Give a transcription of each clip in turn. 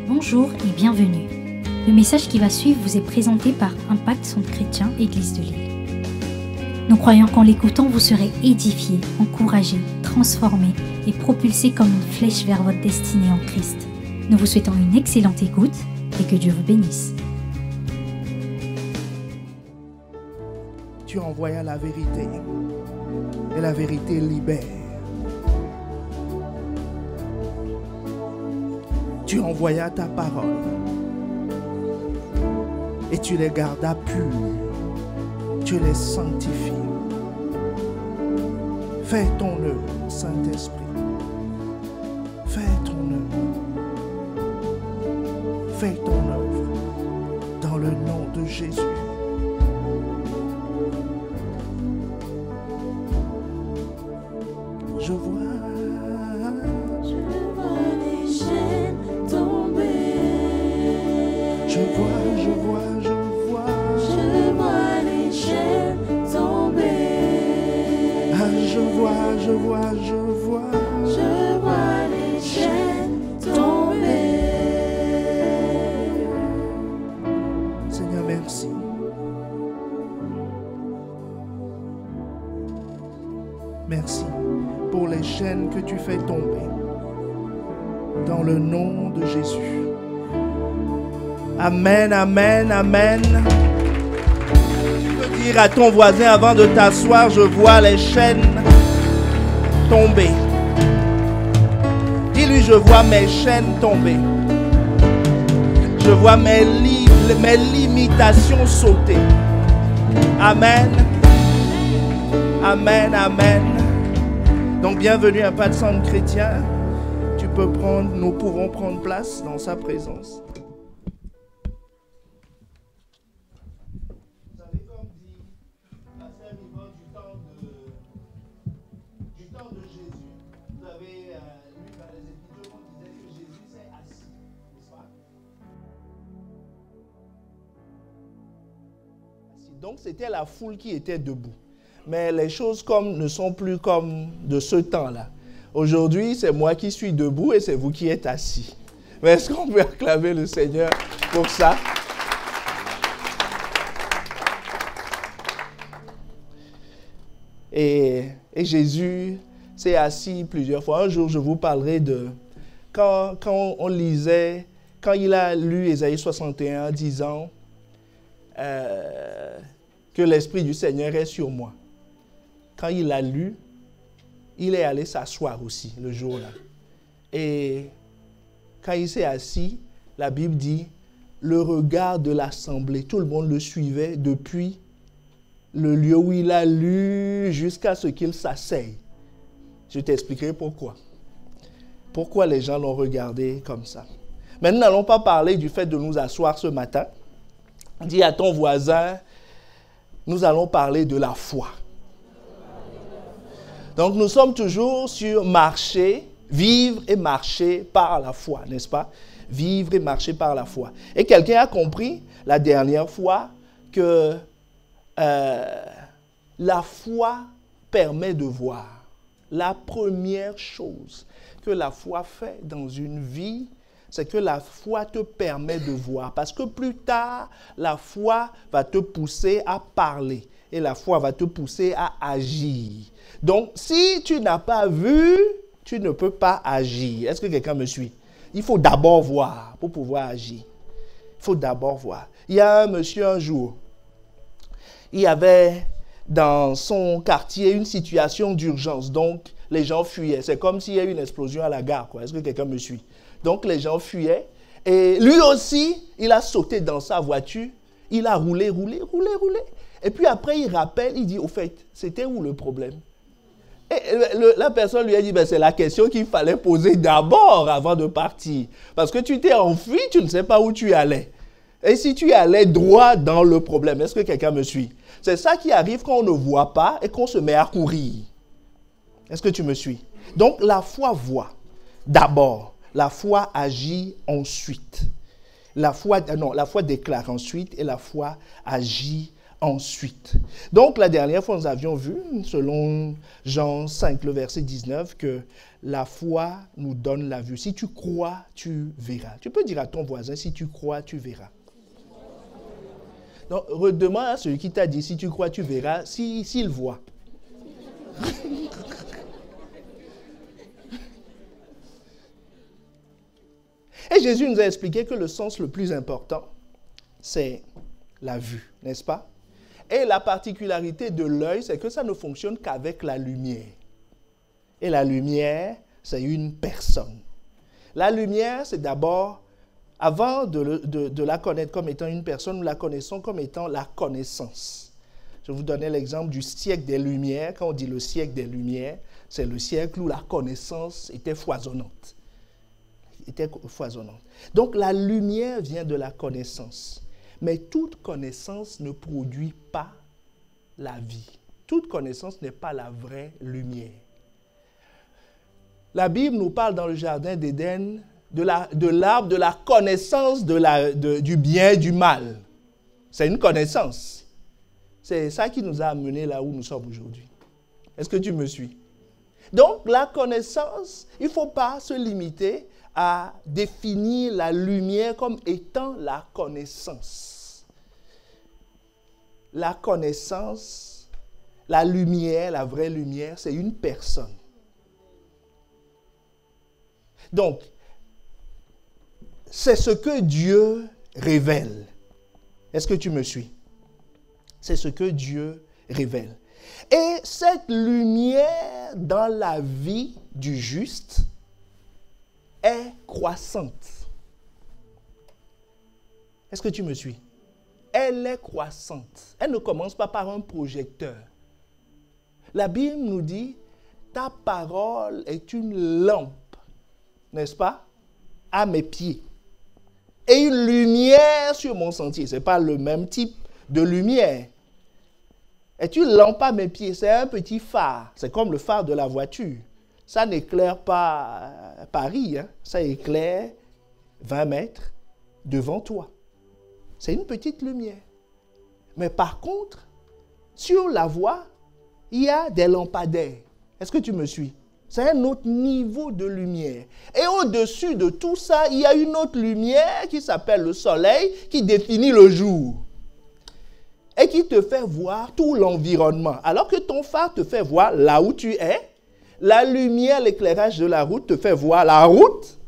Bonjour et bienvenue. Le message qui va suivre vous est présenté par Impact Centre Chrétien Église de Lille. Nous croyons qu'en l'écoutant, vous serez édifiés, encouragés, transformés et propulsés comme une flèche vers votre destinée en Christ. Nous vous souhaitons une excellente écoute et que Dieu vous bénisse. Tu envoyas la vérité et la vérité libère. Tu envoyas ta parole et tu les gardas purs, tu les sanctifies. Fais ton œuvre, Saint-Esprit. Fais ton œuvre. Fais ton œuvre dans le nom de Jésus. Je vois les chaînes tomber. Je vois les chaînes tomber. Ah, je vois Je vois les chaînes tomber. Seigneur, merci. Merci pour les chaînes que tu fais tomber. Dans le nom de Jésus. Amen, amen, amen. Tu peux dire à ton voisin avant de t'asseoir, je vois les chaînes tomber. Dis-lui, je vois mes chaînes tomber. Je vois mes limitations sauter. Amen. Amen, amen. Donc bienvenue à Impact Centre Chrétien. Nous pouvons prendre place dans sa présence. Vous savez, comme dit Pasteur Yvonne, du temps de Jésus, vous avez lu dans les Écritures, on disait que Jésus s'est assis, n'est-ce pas? Donc c'était la foule qui était debout. Mais les choses ne sont plus comme de ce temps-là. Aujourd'hui, c'est moi qui suis debout et c'est vous qui êtes assis. Mais est-ce qu'on peut acclamer le Seigneur pour ça? Et Jésus s'est assis plusieurs fois. Un jour, je vous parlerai de quand il a lu Ésaïe 61, disant que l'Esprit du Seigneur est sur moi. Quand il l'a lu, il est allé s'asseoir aussi le jour-là. Et quand il s'est assis, la Bible dit, le regard de l'assemblée, tout le monde le suivait depuis le lieu où il a lu jusqu'à ce qu'il s'asseye. Je t'expliquerai pourquoi. Pourquoi les gens l'ont regardé comme ça. Mais nous n'allons pas parler du fait de nous asseoir ce matin. Dis à ton voisin, nous allons parler de la foi. Donc nous sommes toujours sur marcher, vivre et marcher par la foi, n'est-ce pas? Vivre et marcher par la foi. Et quelqu'un a compris la dernière fois que la foi permet de voir. La première chose que la foi fait dans une vie, c'est que la foi te permet de voir. Parce que plus tard, la foi va te pousser à parler. Et la foi va te pousser à agir. Donc, si tu n'as pas vu, tu ne peux pas agir. Est-ce que quelqu'un me suit? Il faut d'abord voir pour pouvoir agir. Il faut d'abord voir. Il y a un monsieur un jour, il y avait dans son quartier une situation d'urgence. Donc, les gens fuyaient. C'est comme s'il y a eu une explosion à la gare, quoi. Est-ce que quelqu'un me suit? Donc, les gens fuyaient. Et lui aussi, il a sauté dans sa voiture. Il a roulé. Et puis après, il rappelle, il dit, au fait, c'était où le problème? Et la personne lui a dit, ben, c'est la question qu'il fallait poser d'abord avant de partir. Parce que tu t'es enfui, tu ne sais pas où tu allais. Et si tu allais droit dans le problème, est-ce que quelqu'un me suit? C'est ça qui arrive quand on ne voit pas et qu'on se met à courir. Est-ce que tu me suis? Donc la foi voit d'abord, la foi agit ensuite. La foi déclare ensuite et la foi agit ensuite. Donc, la dernière fois, nous avions vu, selon Jean 5, le verset 19, que la foi nous donne la vue. Si tu crois, tu verras. Tu peux dire à ton voisin, si tu crois, tu verras. Donc, redemande à celui qui t'a dit, si tu crois, tu verras, s'il voit. Et Jésus nous a expliqué que le sens le plus important, c'est la vue, n'est-ce pas? Et la particularité de l'œil, c'est que ça ne fonctionne qu'avec la lumière. Et la lumière, c'est une personne. La lumière, c'est d'abord, avant de la connaître comme étant une personne, nous la connaissons comme étant la connaissance. Je vous donnais l'exemple du siècle des Lumières. Quand on dit le siècle des Lumières, c'est le siècle où la connaissance était foisonnante. Donc la lumière vient de la connaissance. Mais toute connaissance ne produit pas la vie. Toute connaissance n'est pas la vraie lumière. La Bible nous parle dans le jardin d'Éden de l'arbre de la connaissance du bien et du mal. C'est une connaissance. C'est ça qui nous a amenés là où nous sommes aujourd'hui. Est-ce que tu me suis? Donc la connaissance, il ne faut pas se limiter à définir la lumière comme étant la connaissance. La connaissance, la lumière, la vraie lumière, c'est une personne. Donc, c'est ce que Dieu révèle. Est-ce que tu me suis? C'est ce que Dieu révèle. Et cette lumière dans la vie du juste est croissante. Est-ce que tu me suis? Elle est croissante. Elle ne commence pas par un projecteur. La Bible nous dit, ta parole est une lampe, n'est-ce pas, à mes pieds, et une lumière sur mon sentier. Ce n'est pas le même type de lumière. Est une lampe à mes pieds, c'est un petit phare. C'est comme le phare de la voiture. Ça n'éclaire pas Paris, hein. Ça éclaire 20 mètres devant toi. C'est une petite lumière. Mais par contre, sur la voie, il y a des lampadaires. Est-ce que tu me suis? C'est un autre niveau de lumière. Et au-dessus de tout ça, il y a une autre lumière qui s'appelle le soleil, qui définit le jour. Et qui te fait voir tout l'environnement. Alors que ton phare te fait voir là où tu es, la lumière, l'éclairage de la route te fait voir la route,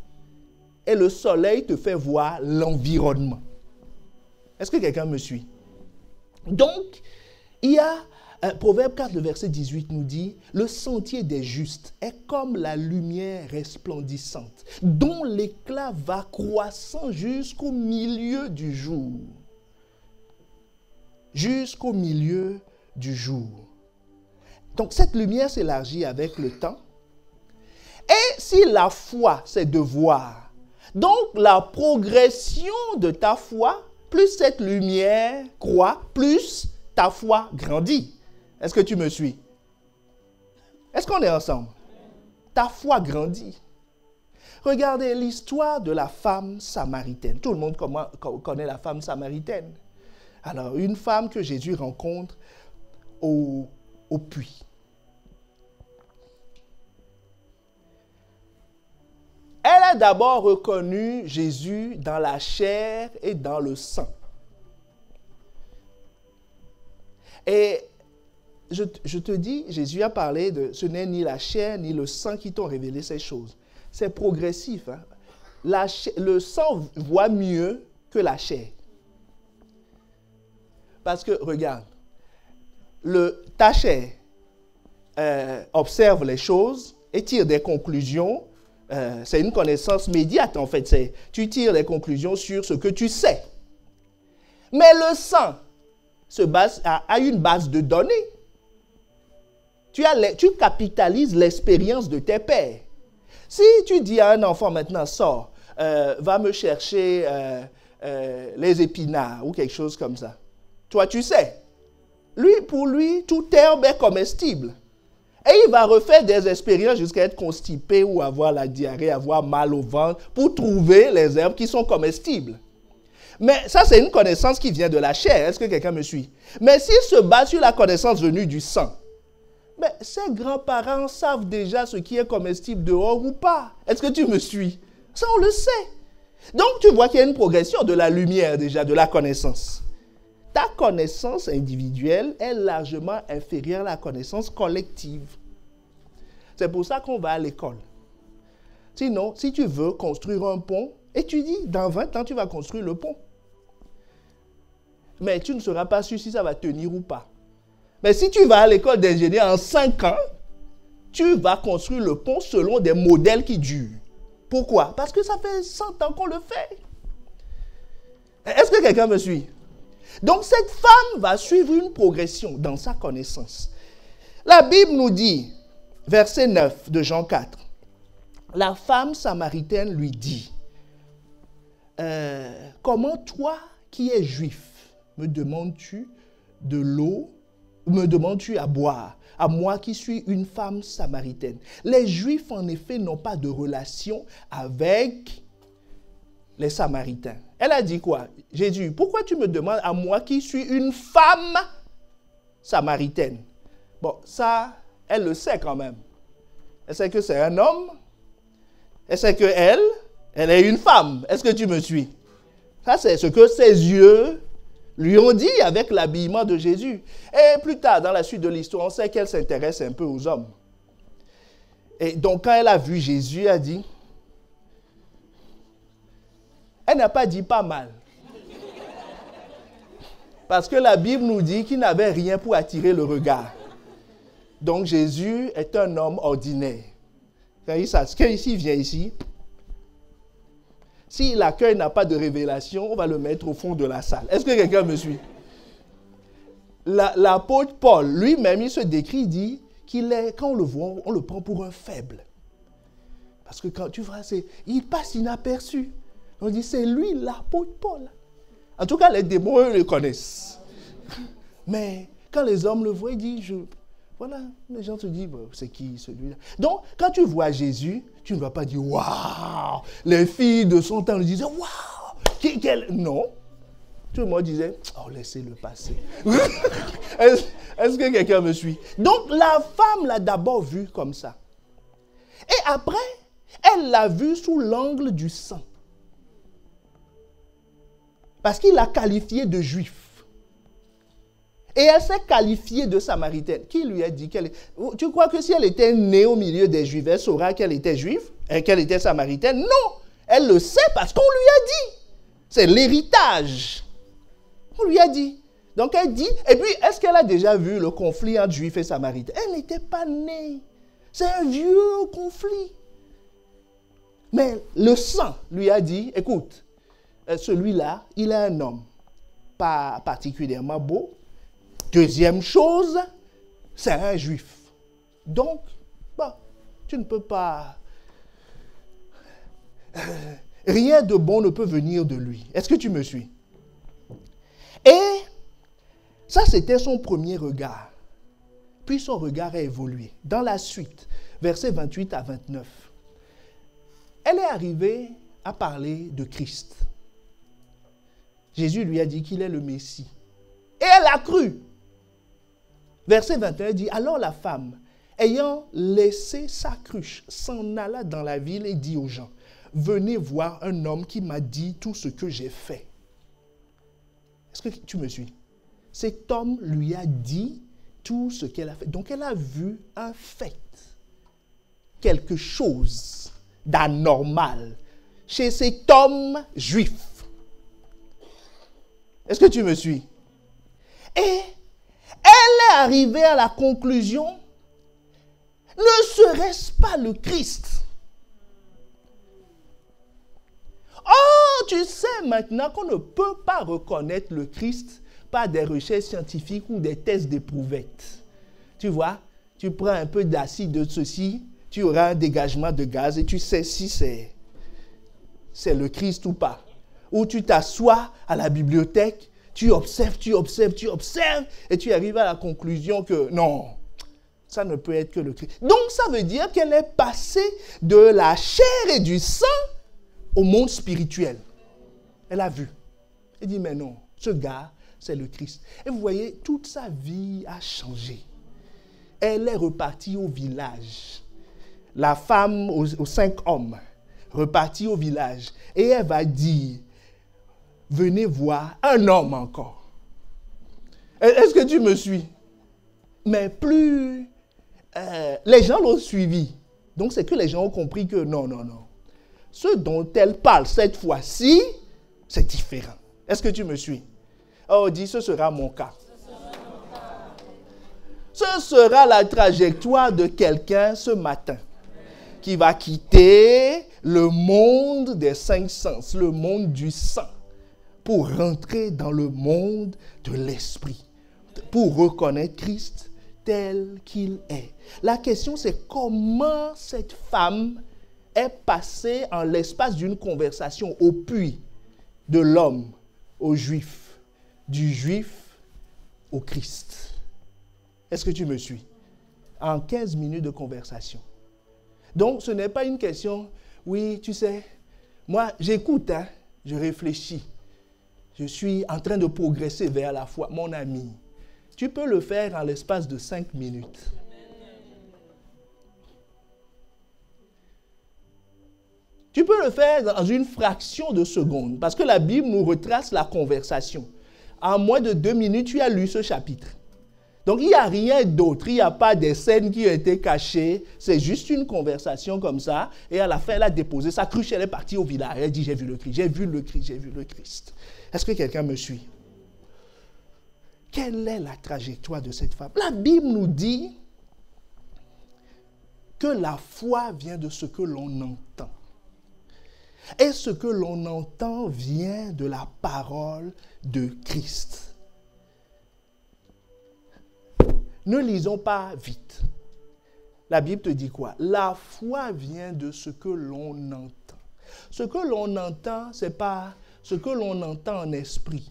et le soleil te fait voir l'environnement. Est-ce que quelqu'un me suit? Donc, il y a, Proverbe 4, le verset 18 nous dit, « Le sentier des justes est comme la lumière resplendissante, dont l'éclat va croissant jusqu'au milieu du jour. » Jusqu'au milieu du jour. Donc, cette lumière s'élargit avec le temps. Et si la foi, c'est de voir, donc la progression de ta foi, plus cette lumière croît, plus ta foi grandit. Est-ce que tu me suis? Est-ce qu'on est ensemble? Ta foi grandit. Regardez l'histoire de la femme samaritaine. Tout le monde connaît la femme samaritaine. Alors, une femme que Jésus rencontre au puits. Elle a d'abord reconnu Jésus dans la chair et dans le sang. Et je te dis, Jésus a parlé de ce n'est ni la chair ni le sang qui t'ont révélé ces choses. C'est progressif. Hein? Le sang voit mieux que la chair. Parce que, regarde, ta chair observe les choses et tire des conclusions. C'est une connaissance médiate, en fait. Tu tires des conclusions sur ce que tu sais. Mais le sang a une base de données. Tu capitalises l'expérience de tes pères. Si tu dis à un enfant maintenant, sors, va me chercher les épinards ou quelque chose comme ça. Toi, tu sais. Pour lui, toute herbe est comestible. Et il va refaire des expériences jusqu'à être constipé ou avoir la diarrhée, avoir mal au ventre pour trouver les herbes qui sont comestibles. Mais ça, c'est une connaissance qui vient de la chair. Est-ce que quelqu'un me suit? Mais s'il se base sur la connaissance venue du sang, Mais ses grands-parents savent déjà ce qui est comestible dehors ou pas. Est-ce que tu me suis? Ça, on le sait. Donc, tu vois qu'il y a une progression de la lumière déjà, de la connaissance. Ta connaissance individuelle est largement inférieure à la connaissance collective. C'est pour ça qu'on va à l'école. Sinon, si tu veux construire un pont, étudie. Dans 20 ans, tu vas construire le pont. Mais tu ne seras pas sûr si ça va tenir ou pas. Mais si tu vas à l'école d'ingénieur en 5 ans, tu vas construire le pont selon des modèles qui durent. Pourquoi? Parce que ça fait 100 ans qu'on le fait. Est-ce que quelqu'un me suit? Donc cette femme va suivre une progression dans sa connaissance. La Bible nous dit, verset 9 de Jean 4, la femme samaritaine lui dit, comment toi qui es juif, me demandes-tu de l'eau, me demandes-tu à boire, à moi qui suis une femme samaritaine? Les Juifs, en effet, n'ont pas de relation avec les Samaritains. Elle a dit quoi? Jésus, pourquoi tu me demandes à moi qui suis une femme samaritaine? Bon, ça, elle le sait quand même. Elle sait que c'est un homme. Elle sait qu'elle est une femme. Est-ce que tu me suis? Ça, c'est ce que ses yeux lui ont dit avec l'habillement de Jésus. Et plus tard, dans la suite de l'histoire, on sait qu'elle s'intéresse un peu aux hommes. Et donc, quand elle a vu Jésus, elle a dit, elle n'a pas dit pas mal. Parce que la Bible nous dit qu'il n'avait rien pour attirer le regard. Donc, Jésus est un homme ordinaire. Quand il vient ici, si l'accueil n'a pas de révélation, on va le mettre au fond de la salle. Est-ce que quelqu'un me suit? L'apôtre Paul, lui-même, il se décrit, il dit qu'il est, quand on le voit, on le prend pour un faible. Parce que quand tu vois, il passe inaperçu. On dit, c'est lui, l'apôtre Paul. En tout cas, les démons, eux, le connaissent. Mais quand les hommes le voient, ils disent, voilà, les gens se disent, c'est qui celui-là? Donc, quand tu vois Jésus, tu ne vas pas dire, waouh! Les filles de son temps le disaient, waouh! Non. Tout le monde disait, oh, laissez-le passer. Est-ce que quelqu'un me suit? Donc, la femme l'a d'abord vu comme ça. Et après, elle l'a vu sous l'angle du sang. Parce qu'il l'a qualifiée de juif. Et elle s'est qualifiée de samaritaine. Qui lui a dit qu'elle... Tu crois que si elle était née au milieu des juifs, elle saura qu'elle était juive, qu'elle était samaritaine? Non! Elle le sait parce qu'on lui a dit. C'est l'héritage. On lui a dit. Donc elle dit... Et puis, est-ce qu'elle a déjà vu le conflit entre juifs et samaritains? Elle n'était pas née. C'est un vieux conflit. Mais le sang lui a dit, écoute, celui-là, il est un homme. Pas particulièrement beau. Deuxième chose, c'est un juif. Donc, tu ne peux pas... rien de bon ne peut venir de lui. Est-ce que tu me suis? Et ça, c'était son premier regard. Puis son regard a évolué. Dans la suite, versets 28 à 29, elle est arrivée à parler de Christ. Jésus lui a dit qu'il est le Messie. Et elle a cru. Verset 21 dit, alors la femme, ayant laissé sa cruche, s'en alla dans la ville et dit aux gens, venez voir un homme qui m'a dit tout ce que j'ai fait. Est-ce que tu me suis? Cet homme lui a dit tout ce qu'elle a fait. Donc elle a vu un fait, quelque chose d'anormal chez cet homme juif. Est-ce que tu me suis? Et elle est arrivée à la conclusion, ne serait-ce pas le Christ? Oh, tu sais maintenant qu'on ne peut pas reconnaître le Christ par des recherches scientifiques ou des tests d'éprouvette. Tu vois, tu prends un peu d'acide de ceci, tu auras un dégagement de gaz et tu sais si c'est le Christ ou pas. Ou tu t'assois à la bibliothèque, tu observes, et tu arrives à la conclusion que non, ça ne peut être que le Christ. Donc ça veut dire qu'elle est passée de la chair et du sang au monde spirituel. Elle a vu. Elle dit, mais non, ce gars, c'est le Christ. Et vous voyez, toute sa vie a changé. elle est repartie au village. La femme aux 5 hommes, repartie au village. Et elle va dire, venez voir un homme encore. Est-ce que tu me suis? Mais plus les gens l'ont suivi. Donc c'est que les gens ont compris que non. Ce dont elle parle cette fois-ci, c'est différent. Est-ce que tu me suis? Oh, dis, ce sera mon cas. Ce sera la trajectoire de quelqu'un ce matin qui va quitter le monde des 5 sens, le monde du sang, pour rentrer dans le monde de l'esprit, pour reconnaître Christ tel qu'il est. La question, c'est comment cette femme est passée en l'espace d'une conversation au puits de l'homme au juif, du juif au Christ. Est-ce que tu me suis? En 15 minutes de conversation. Donc, ce n'est pas une question, oui, tu sais, moi, j'écoute, je réfléchis. Je suis en train de progresser vers la foi. Mon ami, tu peux le faire en l'espace de 5 minutes. Tu peux le faire dans une fraction de seconde, parce que la Bible nous retrace la conversation. En moins de 2 minutes, tu as lu ce chapitre. Donc, il n'y a rien d'autre. Il n'y a pas des scènes qui ont été cachées. C'est juste une conversation comme ça. Et à la fin, elle a déposé sa cruche. Elle est partie au village. Elle a dit, j'ai vu le Christ, j'ai vu le Christ, j'ai vu le Christ. Est-ce que quelqu'un me suit? Quelle est la trajectoire de cette femme? La Bible nous dit que la foi vient de ce que l'on entend. Et ce que l'on entend vient de la parole de Christ. Ne lisons pas vite. La Bible te dit quoi? La foi vient de ce que l'on entend. Ce que l'on entend, ce n'est pas ce que l'on entend en esprit.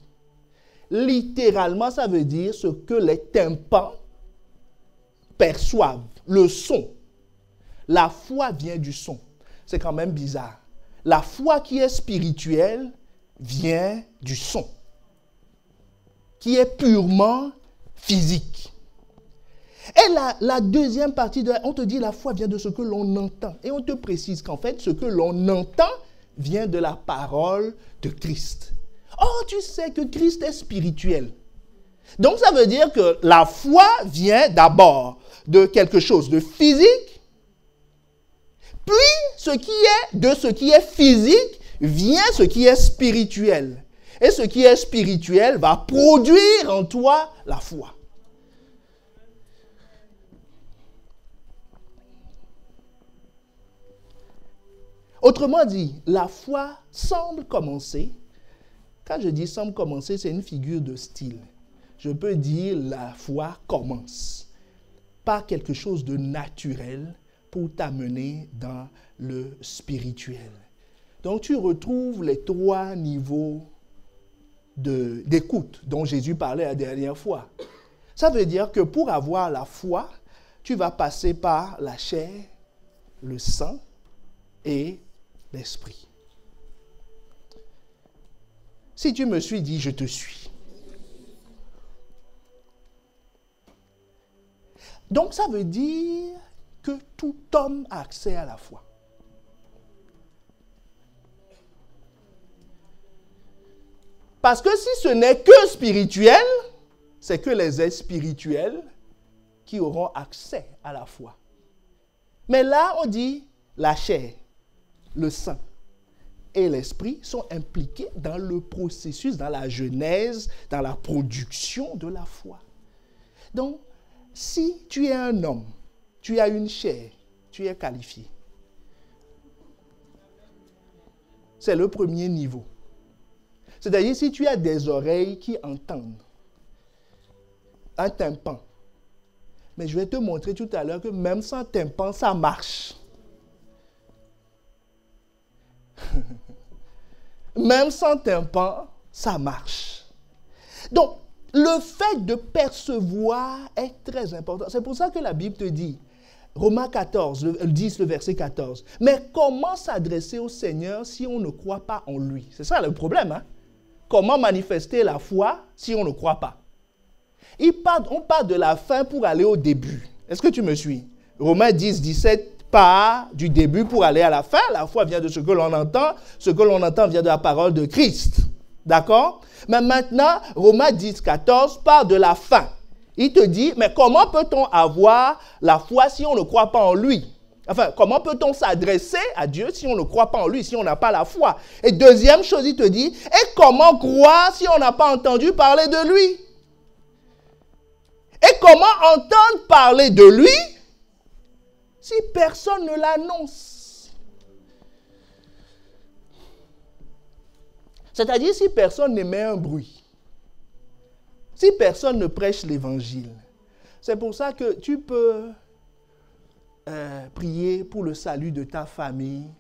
Littéralement, ça veut dire ce que les tympans perçoivent, le son. La foi vient du son. C'est quand même bizarre. La foi qui est spirituelle vient du son, qui est purement physique. Et la deuxième partie, on te dit la foi vient de ce que l'on entend. Et on te précise qu'en fait, ce que l'on entend vient de la parole de Christ. Oh, tu sais que Christ est spirituel. Donc ça veut dire que la foi vient d'abord de quelque chose de physique. Puis, de ce qui est physique vient ce qui est spirituel. Et ce qui est spirituel va produire en toi la foi. Autrement dit, la foi semble commencer. Quand je dis semble commencer, c'est une figure de style. Je peux dire la foi commence par quelque chose de naturel pour t'amener dans le spirituel. Donc tu retrouves les 3 niveaux d'écoute dont Jésus parlait la dernière fois. Ça veut dire que pour avoir la foi, tu vas passer par la chair, le sang et l'esprit. Si tu me suis, dis je te suis. Donc ça veut dire que tout homme a accès à la foi. Parce que si ce n'est que spirituel, c'est que les êtres spirituels qui auront accès à la foi. Mais là, on dit la chair, le sang et l'esprit sont impliqués dans le processus, dans la genèse, dans la production de la foi. Donc, si tu es un homme, tu as une chair, tu es qualifié. C'est le premier niveau. C'est-à-dire, si tu as des oreilles qui entendent, un tympan, mais je vais te montrer tout à l'heure que même sans tympan, ça marche. Même sans tympan, ça marche. Donc, le fait de percevoir est très important. C'est pour ça que la Bible te dit, Romains 14, 10, le verset 14, mais comment s'adresser au Seigneur si on ne croit pas en lui? C'est ça le problème, hein? Comment manifester la foi si on ne croit pas? On part de la fin pour aller au début. Est-ce que tu me suis? Romains 10, 17 part du début pour aller à la fin. La foi vient de ce que l'on entend. Ce que l'on entend vient de la parole de Christ. D'accord? Mais maintenant, Romains 10, 14 part de la fin. Il te dit, mais comment peut-on avoir la foi si on ne croit pas en lui? Enfin, comment peut-on s'adresser à Dieu si on ne croit pas en lui, si on n'a pas la foi? Et deuxième chose, il te dit, et comment croire si on n'a pas entendu parler de lui? Et comment entendre parler de lui si personne ne l'annonce? C'est-à-dire si personne n'émet un bruit, si personne ne prêche l'évangile. C'est pour ça que tu peux prier pour le salut de ta famille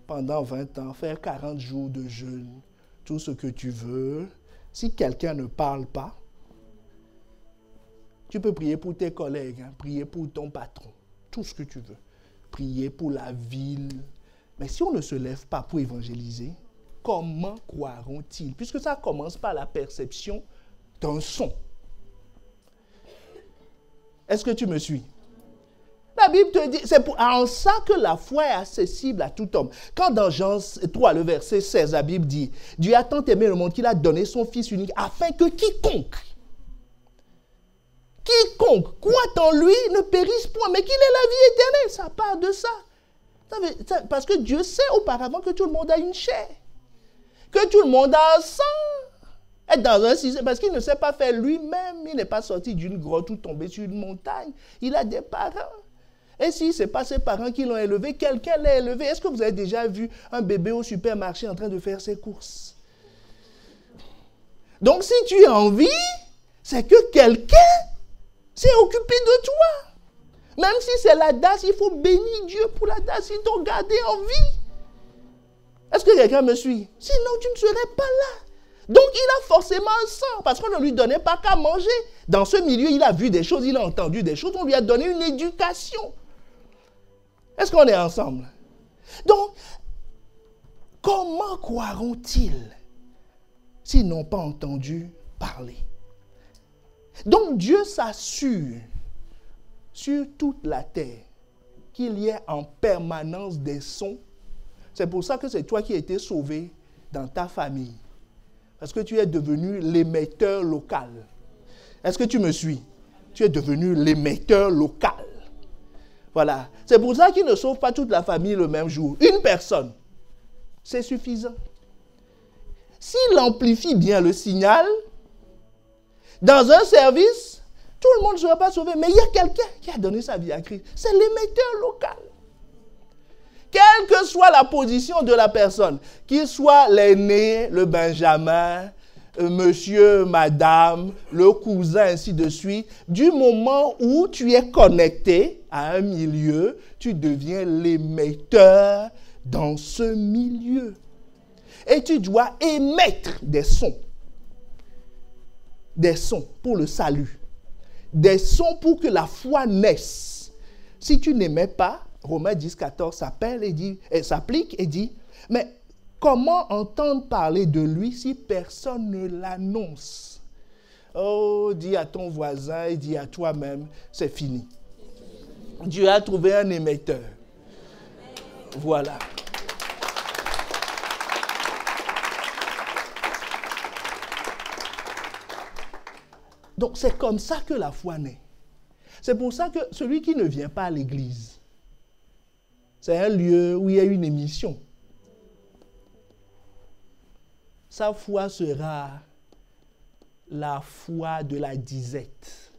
pendant 20 ans, faire 40 jours de jeûne, tout ce que tu veux. Si quelqu'un ne parle pas, tu peux prier pour tes collègues, prier pour ton patron, tout ce que tu veux. Prier pour la ville. Mais si on ne se lève pas pour évangéliser, comment croiront-ils? Puisque ça commence par la perception d'un son. Est-ce que tu me suis? La Bible te dit, c'est en ça que la foi est accessible à tout homme. Quand dans Jean 3, le verset 16, la Bible dit, Dieu a tant aimé le monde qu'il a donné son Fils unique afin que quiconque croit en lui ne périsse point, mais qu'il ait la vie éternelle. Ça part de ça. Parce que Dieu sait auparavant que tout le monde a une chair, que tout le monde a un sang. Être dans un système, parce qu'il ne sait pas faire lui-même, il n'est pas sorti d'une grotte ou tombé sur une montagne. Il a des parents. Et si ce n'est pas ses parents qui l'ont élevé, quelqu'un l'a élevé. Est-ce que vous avez déjà vu un bébé au supermarché en train de faire ses courses? Donc si tu as envie, c'est que quelqu'un s'est occupé de toi. Même si c'est la DAS, il faut bénir Dieu pour la DAS, ils t'ont gardé en vie. Est-ce que quelqu'un me suit? Sinon, tu ne serais pas là. Donc, il a forcément un sang, parce qu'on ne lui donnait pas qu'à manger. Dans ce milieu, il a vu des choses, il a entendu des choses, on lui a donné une éducation. Est-ce qu'on est ensemble? Donc, comment croiront-ils s'ils n'ont pas entendu parler? Donc, Dieu s'assure sur toute la terre qu'il y ait en permanence des sons. C'est pour ça que c'est toi qui as été sauvé dans ta famille. Parce que tu es devenu l'émetteur local. Est-ce que tu me suis? Tu es devenu l'émetteur local. Voilà. C'est pour ça qu'il ne sauve pas toute la famille le même jour. Une personne, c'est suffisant. S'il amplifie bien le signal, dans un service, tout le monde ne sera pas sauvé. Mais il y a quelqu'un qui a donné sa vie à Christ. C'est l'émetteur local. Quelle que soit la position de la personne, qu'il soit l'aîné, le benjamin, monsieur, madame, le cousin, ainsi de suite, du moment où tu es connecté à un milieu, tu deviens l'émetteur dans ce milieu. Et tu dois émettre des sons pour le salut, des sons pour que la foi naisse. Si tu n'émets pas, Romains 10, 14 s'applique et dit, mais comment entendre parler de lui si personne ne l'annonce? Oh, dis à ton voisin et dis à toi-même, c'est fini. Dieu a trouvé un émetteur. Voilà. Donc, c'est comme ça que la foi naît. C'est pour ça que celui qui ne vient pas à l'église, c'est un lieu où il y a une émission. Sa foi sera la foi de la disette.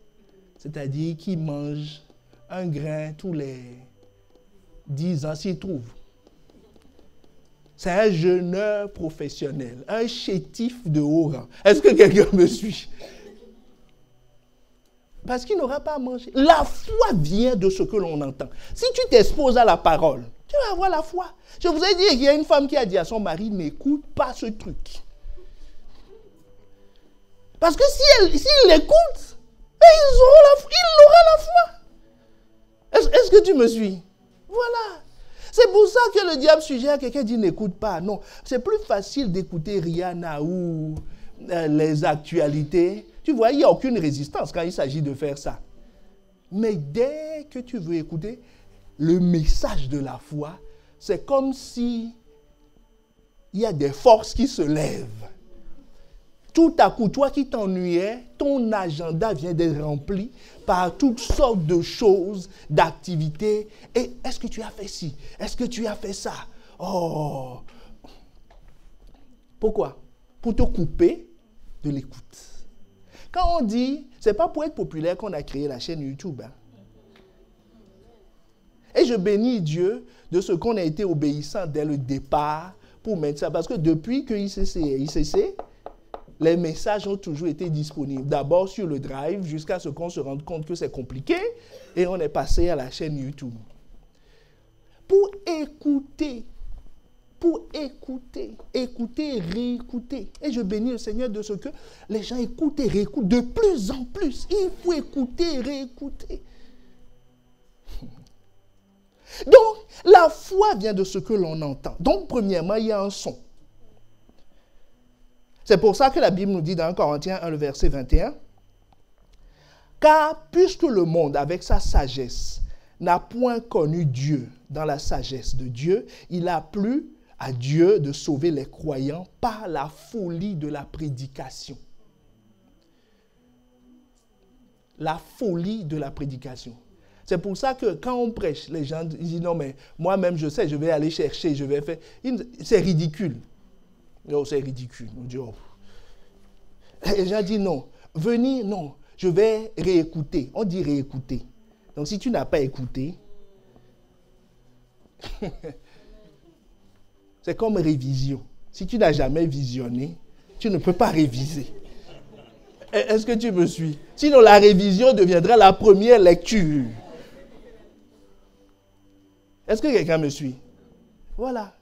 C'est-à-dire qu'il mange un grain tous les 10 ans s'il trouve. C'est un jeûneur professionnel, un chétif de haut rang. Est-ce que quelqu'un me suit? Parce qu'il n'aura pas à manger. La foi vient de ce que l'on entend. Si tu t'exposes à la parole, tu vas avoir la foi. Je vous ai dit qu'il y a une femme qui a dit à son mari, n'écoute pas ce truc. Parce que s'il l'écoute, il aura la foi. Est-ce que tu me suis? Voilà. C'est pour ça que le diable suggère à quelqu'un dit n'écoute pas. Non, c'est plus facile d'écouter Rihanna ou les actualités. Tu vois, il n'y a aucune résistance quand il s'agit de faire ça. Mais dès que tu veux écouter le message de la foi, c'est comme si il y a des forces qui se lèvent. Tout à coup, toi qui t'ennuyais, ton agenda vient d'être rempli par toutes sortes de choses, d'activités. Et est-ce que tu as fait ci? Est-ce que tu as fait ça? Oh! Pourquoi? Pour te couper de l'écoute. Quand on dit, c'est pas pour être populaire qu'on a créé la chaîne YouTube. Hein? Et je bénis Dieu de ce qu'on a été obéissant dès le départ pour mettre ça. Parce que depuis que ICC, les messages ont toujours été disponibles. D'abord sur le Drive, jusqu'à ce qu'on se rende compte que c'est compliqué. Et on est passé à la chaîne YouTube. Pour écouter, écouter, réécouter. Et je bénis le Seigneur de ce que les gens écoutent et réécoutent de plus en plus. Il faut écouter et réécouter. Donc, la foi vient de ce que l'on entend. Donc, premièrement, il y a un son. C'est pour ça que la Bible nous dit dans 1 Corinthiens 1, le verset 21, « Car puisque le monde, avec sa sagesse, n'a point connu Dieu dans la sagesse de Dieu, il a plu à Dieu de sauver les croyants par la folie de la prédication. » La folie de la prédication. C'est pour ça que quand on prêche, les gens disent « Non, mais moi-même, je sais, je vais aller chercher, je vais faire... » C'est ridicule. Non, c'est ridicule. On dit, oh. Les gens disent non. Venir, non. Je vais réécouter. On dit réécouter. Donc, si tu n'as pas écouté, c'est comme révision. Si tu n'as jamais visionné, tu ne peux pas réviser. Est-ce que tu me suis? Sinon, la révision deviendra la première lecture. Est-ce que quelqu'un me suit? Voilà.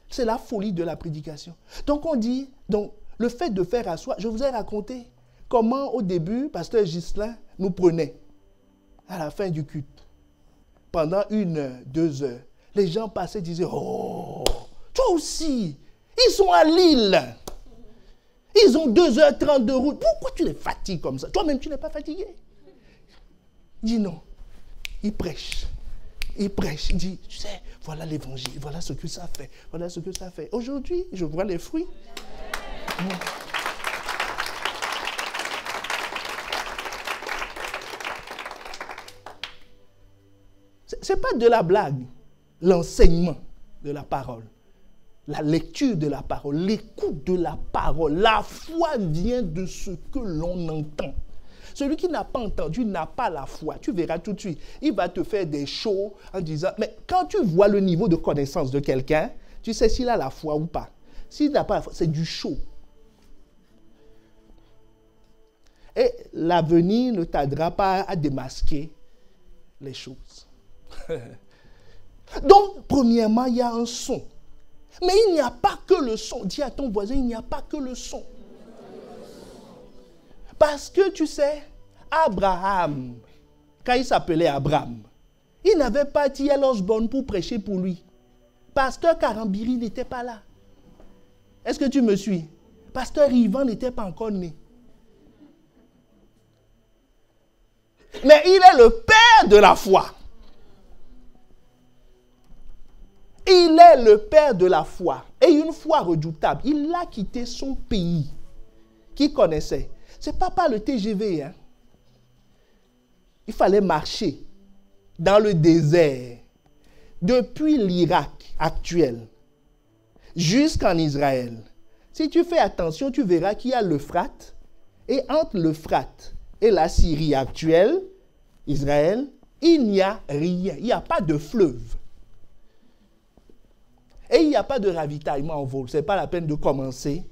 C'est la folie de la prédication. Donc on dit, donc le fait de faire asseoir, je vous ai raconté comment au début, pasteur Ghislain nous prenait à la fin du culte. Pendant 1 heure, 2 heures, les gens passaient et disaient, oh, toi aussi, ils sont à Lille. Ils ont 2h30 de route. Pourquoi tu les fatigues comme ça? Toi-même, tu n'es pas fatigué. Il dit non. Il prêche. Il prêche. Il dit, tu sais, voilà l'évangile. Voilà ce que ça fait. Voilà ce que ça fait. Aujourd'hui, je vois les fruits. Ce n'est pas de la blague. L'enseignement de la parole. La lecture de la parole, l'écoute de la parole, la foi vient de ce que l'on entend. Celui qui n'a pas entendu n'a pas la foi. Tu verras tout de suite. Il va te faire des shows en disant, mais quand tu vois le niveau de connaissance de quelqu'un, tu sais s'il a la foi ou pas. S'il n'a pas la foi, c'est du show. Et l'avenir ne t'aidera pas à démasquer les choses. Donc, premièrement, il y a un son. Mais il n'y a pas que le son. Dis à ton voisin, il n'y a pas que le son. Parce que tu sais, Abraham, quand il s'appelait Abraham, il n'avait pas T.L. Osborne pour prêcher pour lui. Pasteur Karambiri n'était pas là. Est-ce que tu me suis? Pasteur Ivan n'était pas encore né. Mais il est le père de la foi. Il est le père de la foi. Et une foi redoutable. Il a quitté son pays qu'il connaissait. Ce n'est pas par le TGV. Hein. Il fallait marcher dans le désert. Depuis l'Irak actuel jusqu'en Israël. Si tu fais attention, tu verras qu'il y a l'Euphrate. Et entre l'Euphrate et la Syrie actuelle, Israël, il n'y a rien. Il n'y a pas de fleuve. Et il n'y a pas de ravitaillement en vol. Ce n'est pas la peine de commencer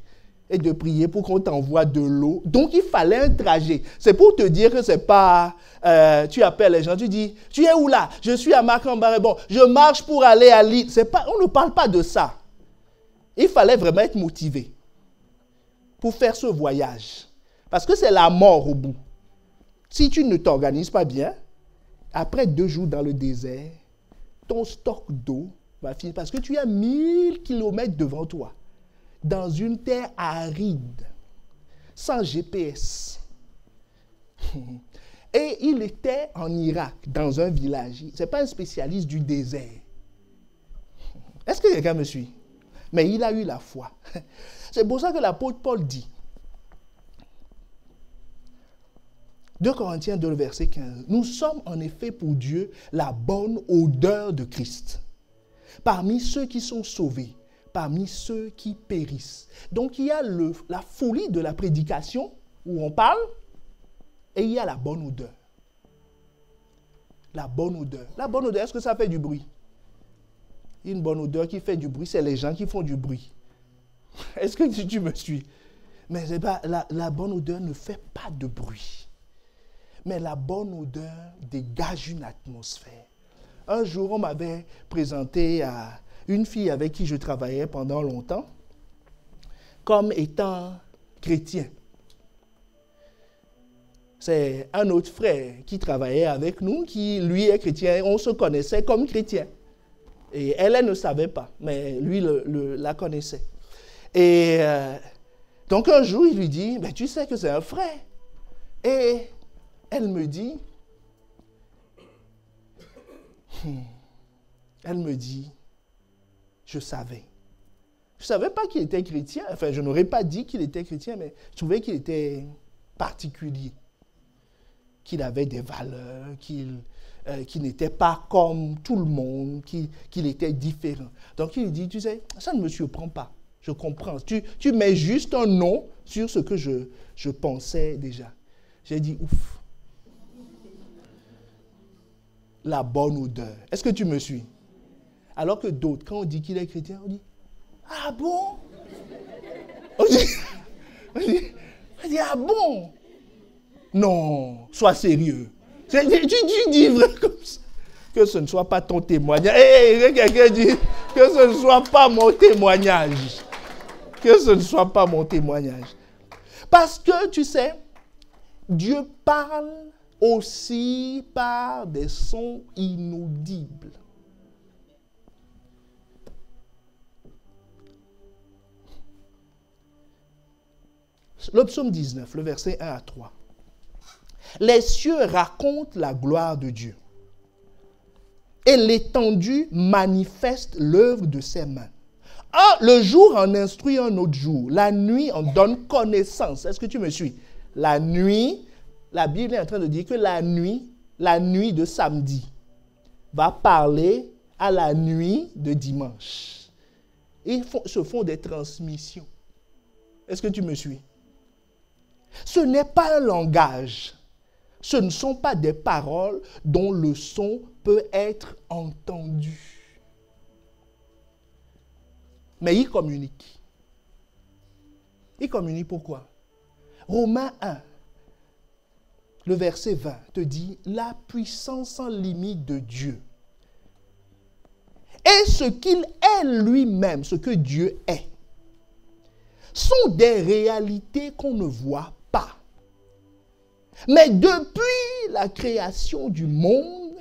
et de prier pour qu'on t'envoie de l'eau. Donc, il fallait un trajet. C'est pour te dire que ce n'est pas... tu appelles les gens, tu dis, tu es où là? Je suis à Macambaré. Bon, je marche pour aller à Lille. On ne parle pas de ça. Il fallait vraiment être motivé pour faire ce voyage. Parce que c'est la mort au bout. Si tu ne t'organises pas bien, après 2 jours dans le désert, ton stock d'eau va finir parce que tu as 1000 kilomètres devant toi, dans une terre aride, sans GPS. Et il était en Irak, dans un village. Ce n'est pas un spécialiste du désert. Est-ce que quelqu'un me suit? Mais il a eu la foi. C'est pour ça que l'apôtre Paul dit, 2 Corinthiens 2, verset 15, « Nous sommes en effet pour Dieu la bonne odeur de Christ, parmi ceux qui sont sauvés, parmi ceux qui périssent. » Donc il y a la folie de la prédication, où on parle, et il y a la bonne odeur. La bonne odeur. La bonne odeur, est-ce que ça fait du bruit? Une bonne odeur qui fait du bruit, c'est les gens qui font du bruit. Est-ce que tu me suis? Mais c'est pas, la bonne odeur ne fait pas de bruit. Mais la bonne odeur dégage une atmosphère. Un jour, on m'avait présenté à une fille avec qui je travaillais pendant longtemps comme étant chrétien. C'est un autre frère qui travaillait avec nous, qui lui est chrétien. On se connaissait comme chrétien. Et elle ne savait pas, mais lui la connaissait. Et donc un jour, il lui dit, ben, tu sais que c'est un frère. Et elle me dit, je savais. Je ne savais pas qu'il était chrétien. Enfin, je n'aurais pas dit qu'il était chrétien, mais je trouvais qu'il était particulier. Qu'il avait des valeurs, qu'il n'était pas comme tout le monde, qu'il était différent. Donc il dit, tu sais, ça ne me surprend pas. Je comprends. Tu mets juste un nom sur ce que je pensais déjà. J'ai dit, ouf. La bonne odeur. Est-ce que tu me suis? Alors que d'autres, quand on dit qu'il est chrétien, on dit, ah bon? On dit, ah bon? Non, sois sérieux. Tu dis vrai comme ça. Que ce ne soit pas ton témoignage. Quelqu'un dit que ce ne soit pas mon témoignage. Que ce ne soit pas mon témoignage. Parce que, tu sais, Dieu parle aussi par des sons inaudibles. Le psaume 19, le verset 1 à 3. Les cieux racontent la gloire de Dieu, et l'étendue manifeste l'œuvre de ses mains. Le jour en instruit un autre jour, la nuit en donne connaissance. Est-ce que tu me suis? La nuit, la Bible est en train de dire que la nuit de samedi, va parler à la nuit de dimanche. Ils se font des transmissions. Est-ce que tu me suis? Ce n'est pas un langage. Ce ne sont pas des paroles dont le son peut être entendu. Mais ils communiquent. Ils communiquent pourquoi? Romains 1, le verset 20 te dit « La puissance sans limite de Dieu et ce qu'il est lui-même, ce que Dieu est, sont des réalités qu'on ne voit pas. Mais depuis la création du monde,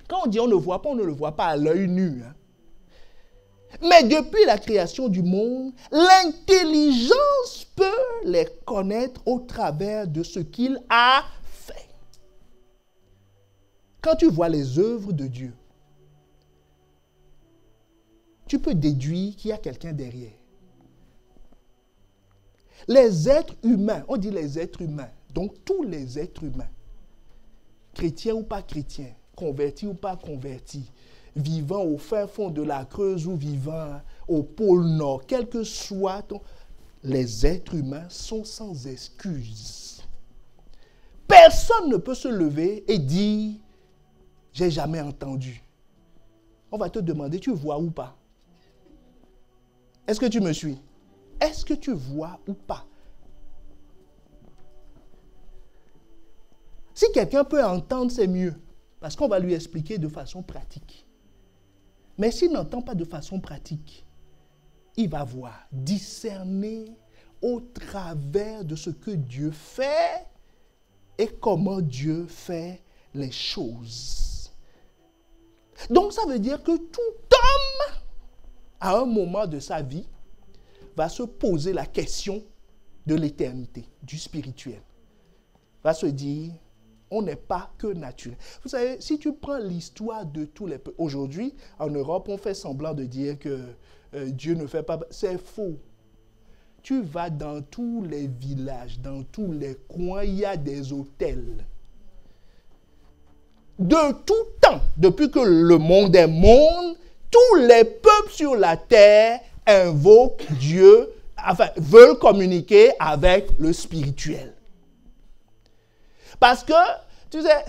quand on dit on ne voit pas, on ne le voit pas à l'œil nu. Mais depuis la création du monde, l'intelligence peut les connaître au travers de ce qu'il a fait. Quand tu vois les œuvres de Dieu, tu peux déduire qu'il y a quelqu'un derrière. Les êtres humains, on dit les êtres humains, donc tous les êtres humains, chrétiens ou pas chrétiens, convertis ou pas convertis, vivant au fin fond de la Creuse ou vivant au pôle Nord, quel que soit les êtres humains sont sans excuse. Personne ne peut se lever et dire « j'ai jamais entendu ». On va te demander « tu vois ou pas ?» Est-ce que tu me suis? Est-ce que tu vois ou pas? Si quelqu'un peut entendre, c'est mieux, parce qu'on va lui expliquer de façon pratique. Mais s'il n'entend pas de façon pratique, il va voir, discerner au travers de ce que Dieu fait et comment Dieu fait les choses. Donc ça veut dire que tout homme, à un moment de sa vie, va se poser la question de l'éternité, du spirituel. Va se dire, On n'est pas que naturel. Vous savez, si tu prends l'histoire de tous les peuples, aujourd'hui, en Europe, on fait semblant de dire que Dieu ne fait pas... C'est faux. Tu vas dans tous les villages, dans tous les coins, il y a des autels. De tout temps, depuis que le monde est monde, tous les peuples sur la terre invoquent Dieu, enfin, veulent communiquer avec le spirituel. Parce que, tu sais,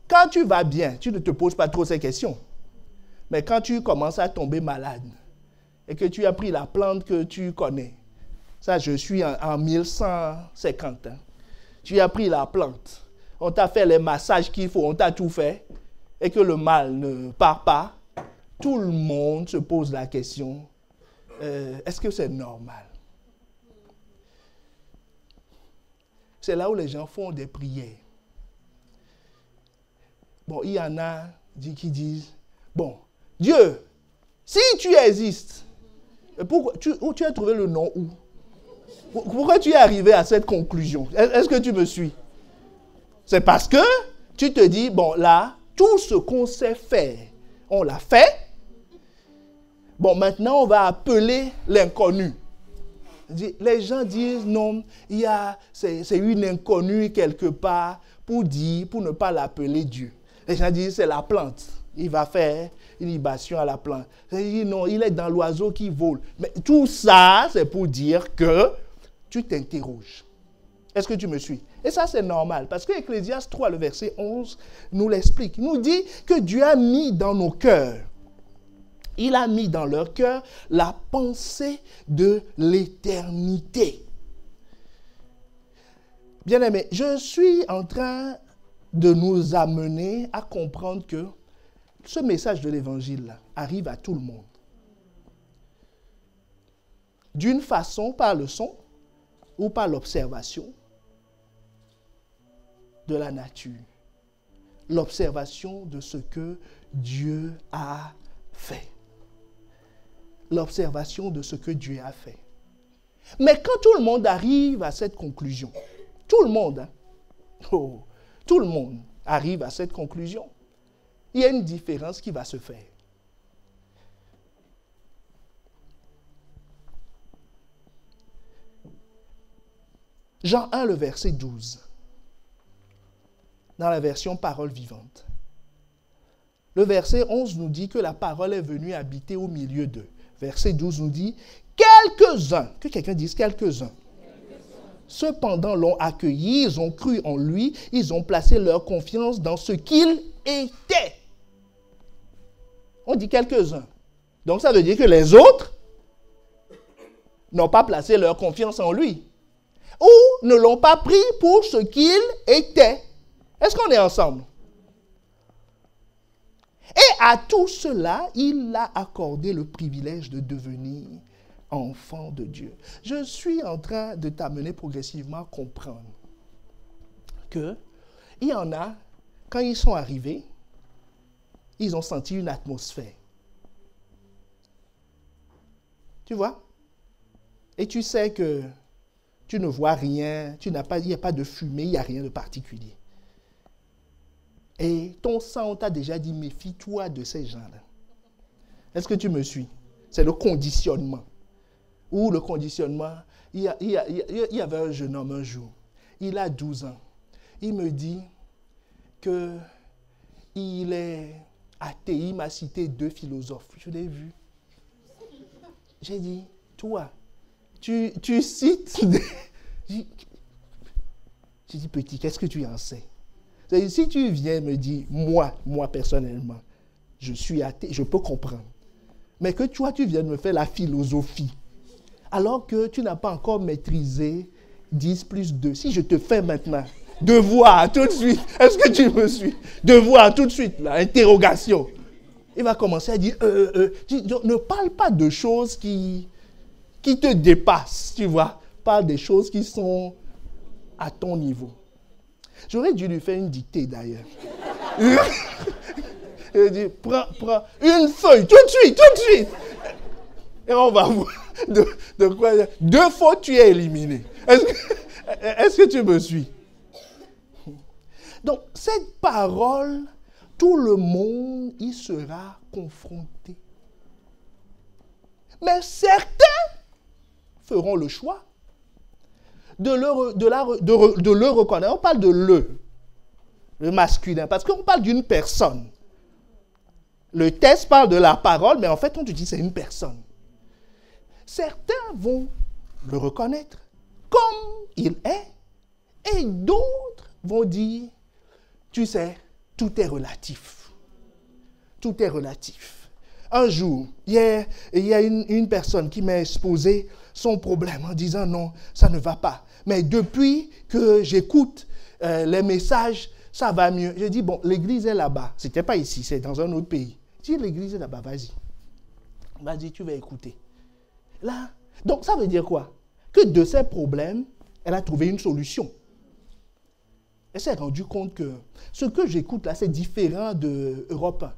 quand tu vas bien, tu ne te poses pas trop ces questions. Mais quand tu commences à tomber malade et que tu as pris la plante que tu connais, ça, je suis en 1150. Hein. Tu as pris la plante. On t'a fait les massages qu'il faut, on t'a tout fait. Et que le mal ne part pas. Tout le monde se pose la question, est-ce que c'est normal? C'est là où les gens font des prières. Bon, il y en a qui disent, bon, Dieu, si tu existes, pourquoi, tu as trouvé le nom où? Pourquoi tu es arrivé à cette conclusion? Est-ce que tu me suis? C'est parce que tu te dis, bon là, tout ce qu'on sait faire, on l'a fait. Bon, maintenant on va appeler l'inconnu. Les gens disent, non, c'est une inconnue quelque part pour ne pas l'appeler Dieu. Les gens disent, c'est la plante. Il va faire une libation à la plante. Ils disent, non, il est dans l'oiseau qui vole. Mais tout ça, c'est pour dire que tu t'interroges. Est-ce que tu me suis? Et ça, c'est normal. Parce que Ecclésiaste 3, le verset 11, nous l'explique. Il nous dit que Dieu a mis dans nos cœurs, il a mis dans leur cœur la pensée de l'éternité. Bien-aimés, je suis en train de nous amener à comprendre que ce message de l'Évangile arrive à tout le monde. D'une façon, par le son, ou par l'observation de la nature. L'observation de ce que Dieu a fait. L'observation de ce que Dieu a fait. Mais quand tout le monde arrive à cette conclusion, tout le monde, tout le monde arrive à cette conclusion, il y a une différence qui va se faire. Jean 1, le verset 12, dans la version Parole vivante. Le verset 11 nous dit que la parole est venue habiter au milieu d'eux. Verset 12 nous dit, quelques-uns, que quelqu'un dise quelques-uns, cependant l'ont accueilli, ils ont cru en lui, ils ont placé leur confiance dans ce qu'il était. On dit quelques-uns. Donc ça veut dire que les autres n'ont pas placé leur confiance en lui. Ou ne l'ont pas pris pour ce qu'il était. Est-ce qu'on est ensemble? Et à tout cela, il a accordé le privilège de devenir enfant de Dieu. Je suis en train de t'amener progressivement à comprendre qu'il y en a, quand ils sont arrivés, ils ont senti une atmosphère. Tu vois? Et tu sais que tu ne vois rien, il n'y a pas de fumée, il n'y a rien de particulier. Et ton sang, on t'a déjà dit, méfie-toi de ces gens-là. Est-ce que tu me suis? C'est le conditionnement. Ou le conditionnement, il y avait un jeune homme un jour, il a 12 ans. Il me dit qu'il est athée, il m'a cité 2 philosophes. Je l'ai vu. J'ai dit, toi, tu cites des... J'ai dit, petit, qu'est-ce que tu en sais? Si tu viens me dire, moi personnellement, je suis athée, je peux comprendre. Mais que toi, tu viens me faire la philosophie, alors que tu n'as pas encore maîtrisé 10 plus 2. Si je te fais maintenant, devoir tout de suite, est-ce que tu me suis? Devoir tout de suite, là, interrogation. Il va commencer à dire, ne parle pas de choses qui te dépassent, tu vois. Parle des choses qui sont à ton niveau. J'aurais dû lui faire une dictée d'ailleurs. Il dit, prends une feuille, tout de suite. Et on va voir de quoi. 2 fois tu es éliminé. Est-ce que tu me suis? Donc, cette parole, tout le monde y sera confronté. Mais certains feront le choix de le reconnaître. On parle de le masculin, parce qu'on parle d'une personne. Le texte parle de la parole, mais en fait, on te dit que c'est une personne. Certains vont le reconnaître comme il est, et d'autres vont dire, tu sais, tout est relatif. Tout est relatif. Un jour, il y a une personne qui m'a exposé son problème en disant non, ça ne va pas. Mais depuis que j'écoute les messages, ça va mieux. J'ai dit, bon, l'église est là-bas. Ce n'était pas ici, c'est dans un autre pays. J'ai dit, l'église est là-bas, vas-y. Vas-y, tu vas écouter. Là, donc ça veut dire quoi? Que de ces problèmes, elle a trouvé une solution. Elle s'est rendue compte que ce que j'écoute là, c'est différent de Europe 1.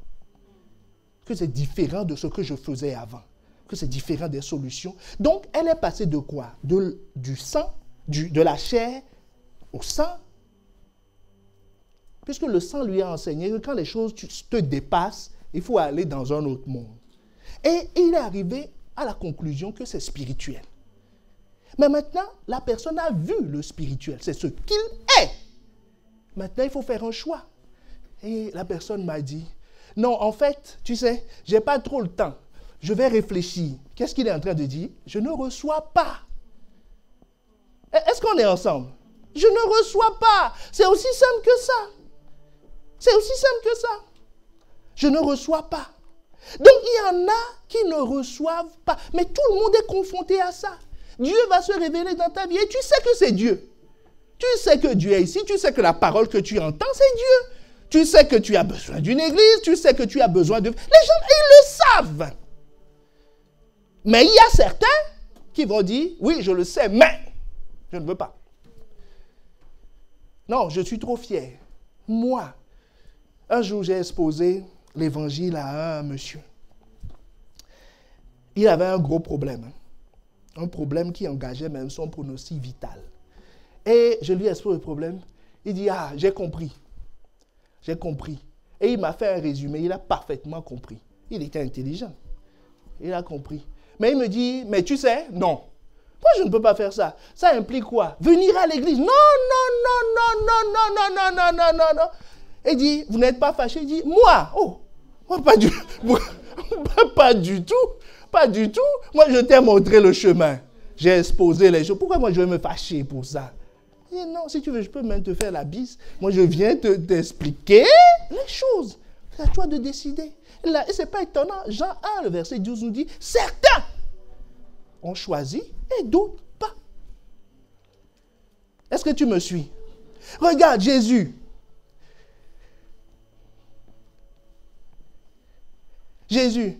Que c'est différent de ce que je faisais avant. Que c'est différent des solutions. Donc, elle est passée de quoi? Du sang, de la chair au sang. Puisque le sang lui a enseigné que quand les choses te dépassent, il faut aller dans un autre monde. Et il est arrivé à la conclusion que c'est spirituel. Mais maintenant, la personne a vu le spirituel. C'est ce qu'il est. Maintenant, il faut faire un choix. Et la personne m'a dit, non, en fait, tu sais, je n'ai pas trop le temps. Je vais réfléchir. Qu'est-ce qu'il est en train de dire? Je ne reçois pas. Est-ce qu'on est ensemble? Je ne reçois pas. C'est aussi simple que ça. C'est aussi simple que ça. Je ne reçois pas. Donc, il y en a qui ne reçoivent pas. Mais tout le monde est confronté à ça. Dieu va se révéler dans ta vie et tu sais que c'est Dieu. Tu sais que Dieu est ici. Tu sais que la parole que tu entends, c'est Dieu. Tu sais que tu as besoin d'une église. Tu sais que tu as besoin de... Les gens, ils le savent. Mais il y a certains qui vont dire, oui, je le sais, mais je ne veux pas. Non, je suis trop fier. Moi, un jour, j'ai exposé l'évangile à un monsieur. Il avait un gros problème. Un problème qui engageait même son pronostic vital. Et je lui ai exposé le problème. Il dit, ah, j'ai compris. J'ai compris. Et il m'a fait un résumé. Il a parfaitement compris. Il était intelligent. Il a compris. Mais il me dit, mais tu sais, non. Moi, je ne peux pas faire ça. Ça implique quoi? Venir à l'église. Non, non, non, non, non, non, non, non, non, non, non, non. Il dit, vous n'êtes pas fâché? Il dit, moi, pas du tout. Pas du tout. Moi, je t'ai montré le chemin. J'ai exposé les choses. Pourquoi moi, je vais me fâcher pour ça? Il dit, non, si tu veux, je peux même te faire la bise. Moi, je viens t'expliquer les choses. C'est à toi de décider. Là, et ce n'est pas étonnant. Jean 1, le verset 12 nous dit, certains ont choisi et d'autres pas. Est-ce que tu me suis? Regarde Jésus. Jésus,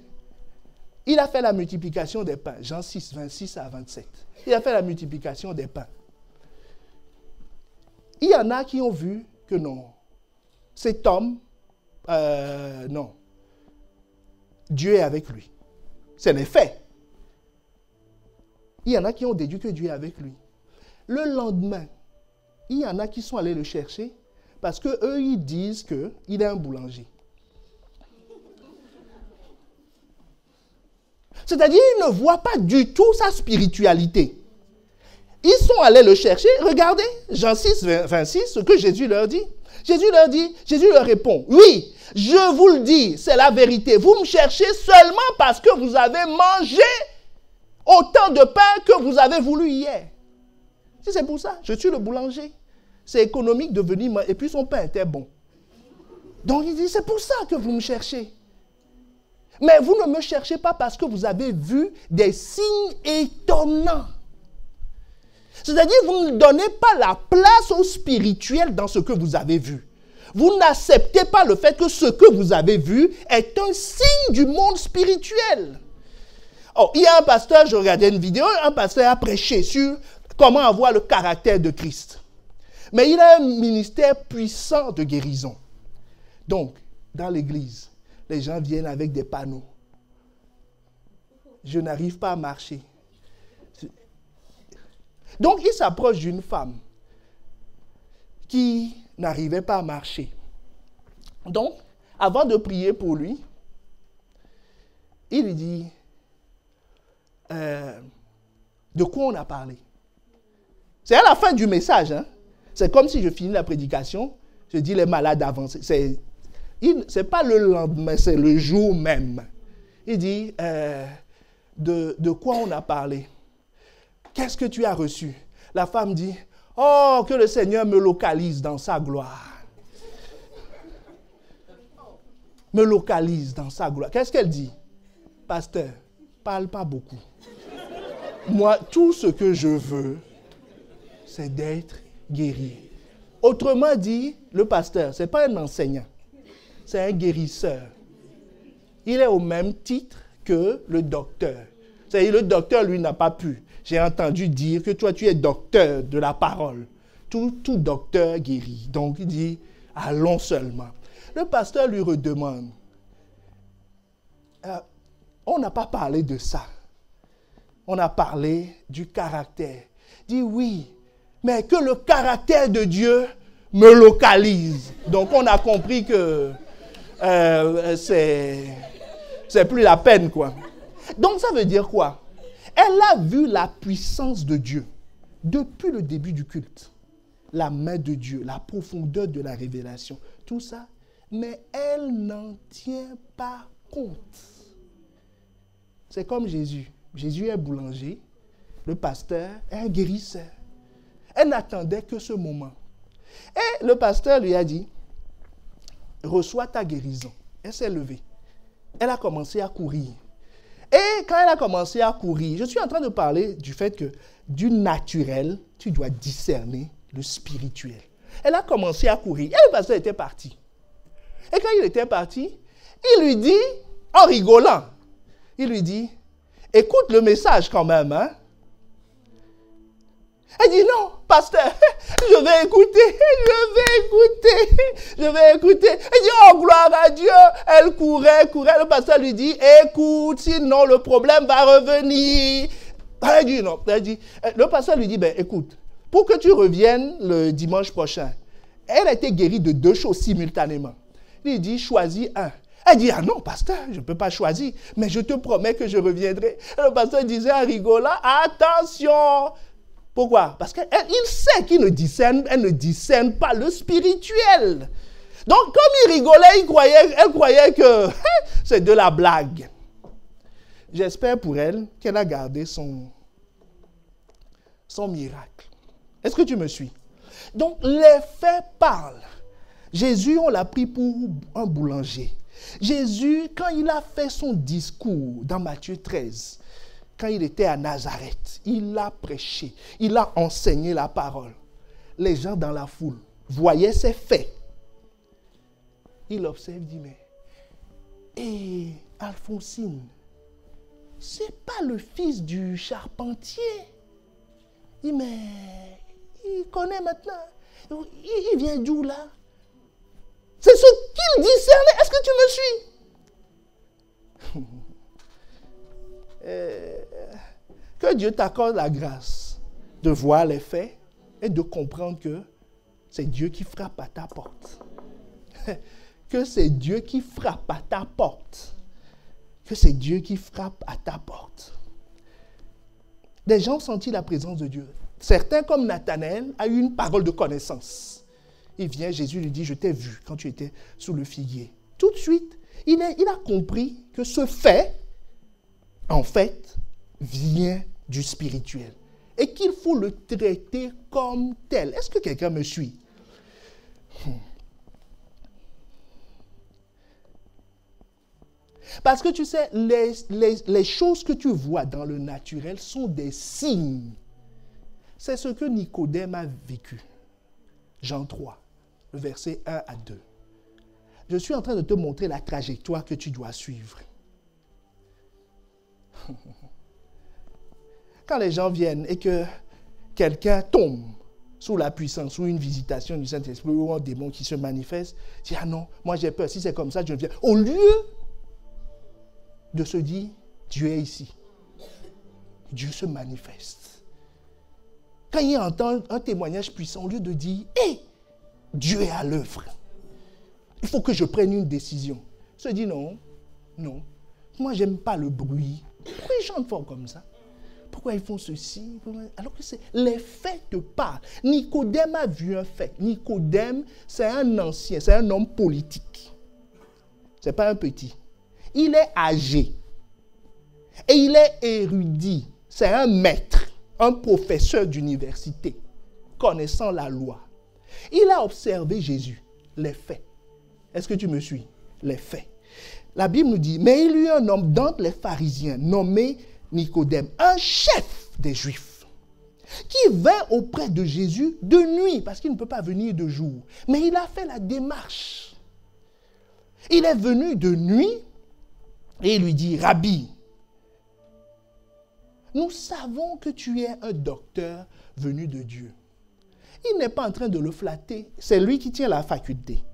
il a fait la multiplication des pains. Jean 6, 26 à 27. Il a fait la multiplication des pains. Il y en a qui ont vu que non. Cet homme, non. Dieu est avec lui. C'est les faits. Il y en a qui ont déduit que Dieu est avec lui. Le lendemain, il y en a qui sont allés le chercher parce qu'eux, ils disent qu'il est un boulanger. C'est-à-dire, ils ne voient pas du tout sa spiritualité. Ils sont allés le chercher. Regardez, Jean 6, 26, ce que Jésus leur dit. Jésus leur répond, oui, je vous le dis, c'est la vérité. Vous me cherchez seulement parce que vous avez mangé autant de pain que vous avez voulu hier. Si c'est pour ça, je suis le boulanger. C'est économique de venir, et puis son pain était bon. Donc il dit, c'est pour ça que vous me cherchez. Mais vous ne me cherchez pas parce que vous avez vu des signes étonnants. C'est-à-dire, vous ne donnez pas la place au spirituel dans ce que vous avez vu. Vous n'acceptez pas le fait que ce que vous avez vu est un signe du monde spirituel. Oh, il y a un pasteur, je regardais une vidéo, un pasteur a prêché sur comment avoir le caractère de Christ. Mais il a un ministère puissant de guérison. Donc, dans l'église, les gens viennent avec des panneaux. Je n'arrive pas à marcher. Donc, il s'approche d'une femme qui n'arrivait pas à marcher. Donc, avant de prier pour lui, il lui dit, de quoi on a parlé? C'est à la fin du message. Hein? C'est comme si je finis la prédication, je dis les malades avancés. C'est pas le lendemain, c'est le jour même. Il dit, de quoi on a parlé? Qu'est-ce que tu as reçu? La femme dit, oh, que le Seigneur me localise dans sa gloire. Me localise dans sa gloire. Qu'est-ce qu'elle dit? Pasteur, parle pas beaucoup. Moi, tout ce que je veux, c'est d'être guéri. Autrement dit, le pasteur, ce n'est pas un enseignant, c'est un guérisseur. Il est au même titre que le docteur. C'est-à-dire, le docteur, lui, n'a pas pu. J'ai entendu dire que toi, tu es docteur de la parole. Tout docteur guérit. Donc, il dit, allons seulement. Le pasteur lui redemande, on n'a pas parlé de ça. On a parlé du caractère. Il dit, oui, mais que le caractère de Dieu me localise. Donc, on a compris que c'est plus la peine, quoi. Donc, ça veut dire quoi? Elle a vu la puissance de Dieu depuis le début du culte. La main de Dieu, la profondeur de la révélation, tout ça. Mais elle n'en tient pas compte. C'est comme Jésus. Jésus est boulanger, le pasteur est un guérisseur. Elle n'attendait que ce moment. Et le pasteur lui a dit, reçois ta guérison. Elle s'est levée. Elle a commencé à courir. Et quand elle a commencé à courir, je suis en train de parler du fait que du naturel, tu dois discerner le spirituel. Elle a commencé à courir. Et le pasteur était parti. Et quand il était parti, il lui dit, en rigolant, il lui dit, écoute le message quand même, hein? Elle dit, non, pasteur, je vais écouter. Elle dit, oh, gloire à Dieu. Elle courait. Le pasteur lui dit, écoute, sinon le problème va revenir. Elle dit, non. Le pasteur lui dit, ben, écoute, pour que tu reviennes le dimanche prochain, elle a été guérie de 2 choses simultanément. Il dit, choisis un. Elle dit, ah non, pasteur, je ne peux pas choisir, mais je te promets que je reviendrai. Et le pasteur disait en rigolant, attention. Pourquoi? Parce qu'il sait qu'il ne discerne, elle ne discerne pas le spirituel. Donc, comme il rigolait, elle croyait que c'est de la blague. J'espère pour elle qu'elle a gardé son miracle. Est-ce que tu me suis? Donc, les faits parlent. Jésus, on l'a pris pour un boulanger. Jésus, quand il a fait son discours dans Matthieu 13, quand il était à Nazareth, il a prêché, il a enseigné la parole. Les gens dans la foule voyaient ses faits. Il observe, il dit, mais, Alphonsine, c'est pas le fils du charpentier. Il dit, mais, il connaît maintenant. Il vient d'où là? C'est ce qu'il discernait. Est-ce que tu me suis? Que Dieu t'accorde la grâce de voir les faits et de comprendre que c'est Dieu qui frappe à ta porte. Que c'est Dieu qui frappe à ta porte. Que c'est Dieu qui frappe à ta porte. Des gens ont senti la présence de Dieu. Certains, comme Nathanaël, a eu une parole de connaissance. Il vient, Jésus lui dit, je t'ai vu quand tu étais sous le figuier. Tout de suite, il a compris que ce fait, en fait, vient du spirituel. Et qu'il faut le traiter comme tel. Est-ce que quelqu'un me suit? Parce que tu sais, les choses que tu vois dans le naturel sont des signes. C'est ce que Nicodème a vécu. Jean 3, le verset 1 à 2. Je suis en train de te montrer la trajectoire que tu dois suivre. Quand les gens viennent et que quelqu'un tombe sous la puissance, sous une visitation du Saint-Esprit ou un démon qui se manifeste, dit, ah non, moi j'ai peur, si c'est comme ça, je viens. Au lieu de se dire, Dieu est ici. Dieu se manifeste. Quand il entend un témoignage puissant, au lieu de dire, hé, Dieu est à l'œuvre. Il faut que je prenne une décision. Il se dit non, non. Moi, j'aime pas le bruit. Pourquoi ils chantent fort comme ça? Pourquoi ils font ceci? Alors que les faits te parlent. Nicodème a vu un fait. Nicodème, c'est un ancien, c'est un homme politique. Ce n'est pas un petit. Il est âgé. Et il est érudit. C'est un maître, un professeur d'université, connaissant la loi. Il a observé Jésus, les faits. Est-ce que tu me suis? Les faits. La Bible nous dit, mais il y eut un homme d'entre les pharisiens, nommé Nicodème, un chef des Juifs, qui vint auprès de Jésus de nuit, parce qu'il ne peut pas venir de jour. Mais il a fait la démarche. Il est venu de nuit et il lui dit, Rabbi, nous savons que tu es un docteur venu de Dieu. Il n'est pas en train de le flatter, c'est lui qui tient la faculté.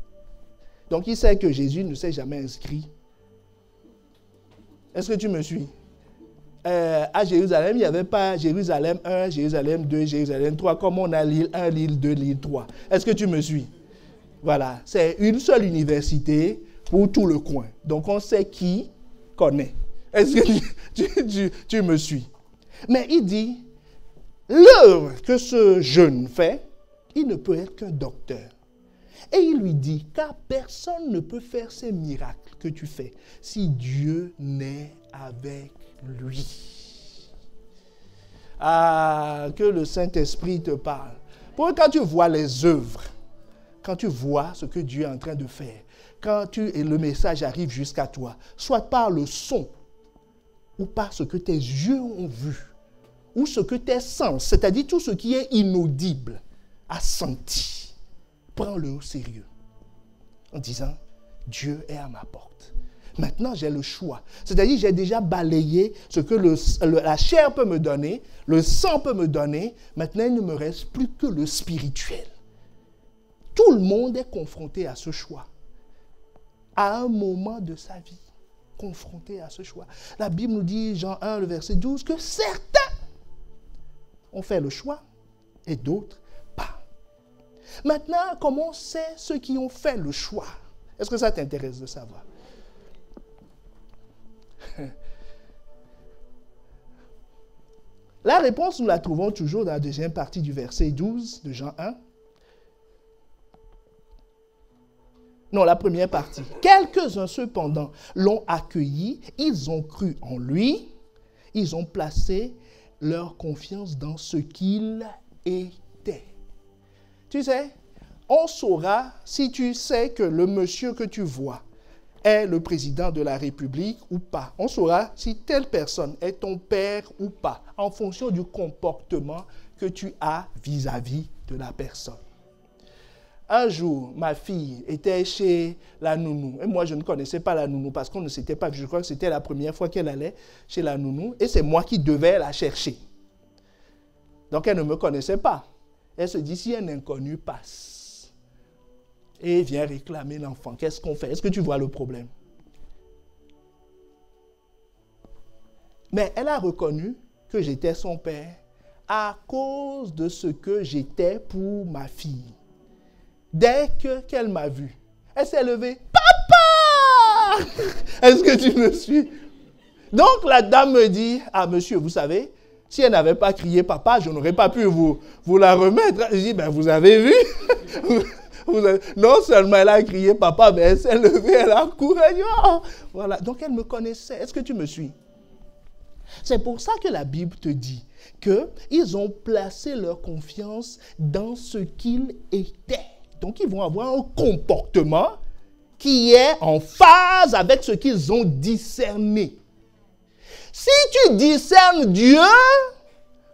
Donc il sait que Jésus ne s'est jamais inscrit. Est-ce que tu me suis? À Jérusalem, il n'y avait pas Jérusalem 1, Jérusalem 2, Jérusalem 3, comme on a l'île 1, l'île 2, l'île 3. Est-ce que tu me suis? Voilà, c'est une seule université pour tout le coin. Donc on sait qui connaît. Est-ce que tu me suis? Mais il dit, l'œuvre que ce jeune fait, il ne peut être qu'un docteur. Et il lui dit, car personne ne peut faire ces miracles que tu fais si Dieu n'est avec lui. Ah, que le Saint-Esprit te parle. Pour quand tu vois les œuvres, quand tu vois ce que Dieu est en train de faire, et le message arrive jusqu'à toi, soit par le son, ou par ce que tes yeux ont vu, ou ce que tes sens, c'est-à-dire tout ce qui est inaudible, a senti, prends-le au sérieux, en disant, Dieu est à ma porte. Maintenant, j'ai le choix. C'est-à-dire, j'ai déjà balayé ce que la chair peut me donner, le sang peut me donner. Maintenant, il ne me reste plus que le spirituel. Tout le monde est confronté à ce choix. À un moment de sa vie, confronté à ce choix. La Bible nous dit, Jean 1, le verset 12, que certains ont fait le choix et d'autres pas. Maintenant, comment on sait ceux qui ont fait le choix? Est-ce que ça t'intéresse de savoir? La réponse, nous la trouvons toujours dans la deuxième partie du verset 12 de Jean 1. Non, la première partie. Quelques-uns cependant l'ont accueilli, ils ont cru en lui, ils ont placé leur confiance dans ce qu'il était. Tu sais, on saura si tu sais que le monsieur que tu vois est le président de la République ou pas. On saura si telle personne est ton père ou pas, en fonction du comportement que tu as vis-à-vis de la personne. Un jour, ma fille était chez la nounou. Et moi, je ne connaissais pas la nounou parce qu'on ne s'était pas vu. Je crois que c'était la première fois qu'elle allait chez la nounou. Et c'est moi qui devais la chercher. Donc, elle ne me connaissait pas. Elle se dit, si un inconnu passe et vient réclamer l'enfant, qu'est-ce qu'on fait? Est-ce que tu vois le problème? Mais elle a reconnu que j'étais son père à cause de ce que j'étais pour ma fille. Dès qu'elle m'a vu, elle s'est levée. Papa! Est-ce que tu me suis? Donc la dame me dit, ah monsieur, vous savez, si elle n'avait pas crié papa, je n'aurais pas pu vous la remettre. Je dis, ben vous avez vu? Non seulement elle a crié papa, mais elle s'est levée, elle a couru. Oh! Voilà, donc elle me connaissait. Est-ce que tu me suis? C'est pour ça que la Bible te dit qu'ils ont placé leur confiance dans ce qu'il était. Donc, ils vont avoir un comportement qui est en phase avec ce qu'ils ont discerné. Si tu discernes Dieu,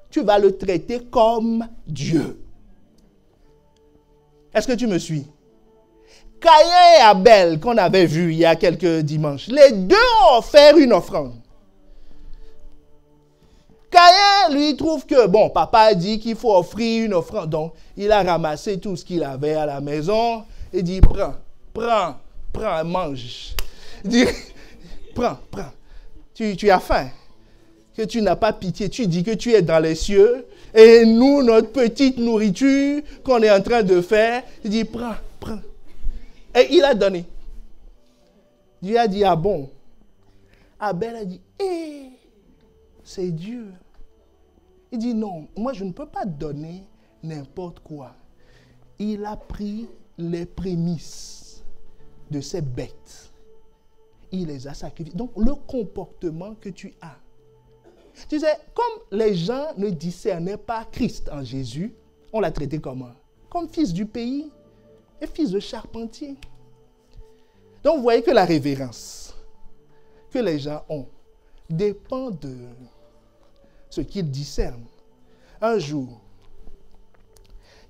tu vas le traiter comme Dieu. Est-ce que tu me suis? Caïn et Abel, qu'on avait vu il y a quelques dimanches, les deux ont offert une offrande. Caïn, lui, trouve que, bon, papa a dit qu'il faut offrir une offrande. Donc, il a ramassé tout ce qu'il avait à la maison et dit, prends, mange. Il dit, prends, tu as faim. que tu n'as pas pitié. Tu dis que tu es dans les cieux. Et nous, notre petite nourriture qu'on est en train de faire, il dit, prends, prends. Et il a donné. Dieu a dit, ah bon. Abel a dit, c'est Dieu. Il dit, non, moi je ne peux pas donner n'importe quoi. Il a pris les prémices de ces bêtes. Il les a sacrifiées. Donc le comportement que tu as. Tu sais, comme les gens ne discernaient pas Christ en Jésus, on l'a traité comment? Comme fils du pays et fils de charpentier. Donc vous voyez que la révérence que les gens ont dépend de ce qu'ils discernent. Un jour,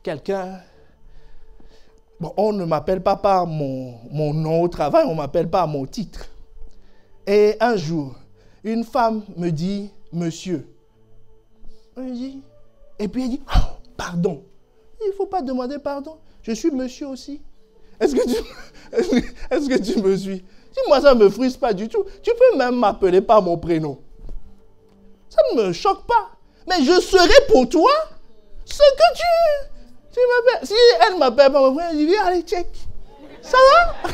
quelqu'un, on ne m'appelle pas par mon nom au travail, on ne m'appelle pas à mon titre. Et un jour, une femme me dit, monsieur. Et puis elle dit, oh, pardon. Il ne faut pas demander pardon. Je suis monsieur aussi. Est-ce que tu me suis? Si moi, ça ne me frustre pas du tout. Tu peux même m'appeler par mon prénom. Ça ne me choque pas. Mais je serai pour toi ce que tu m'appelles. Si elle m'appelle par mon prénom, je dis, allez, check. Ça va?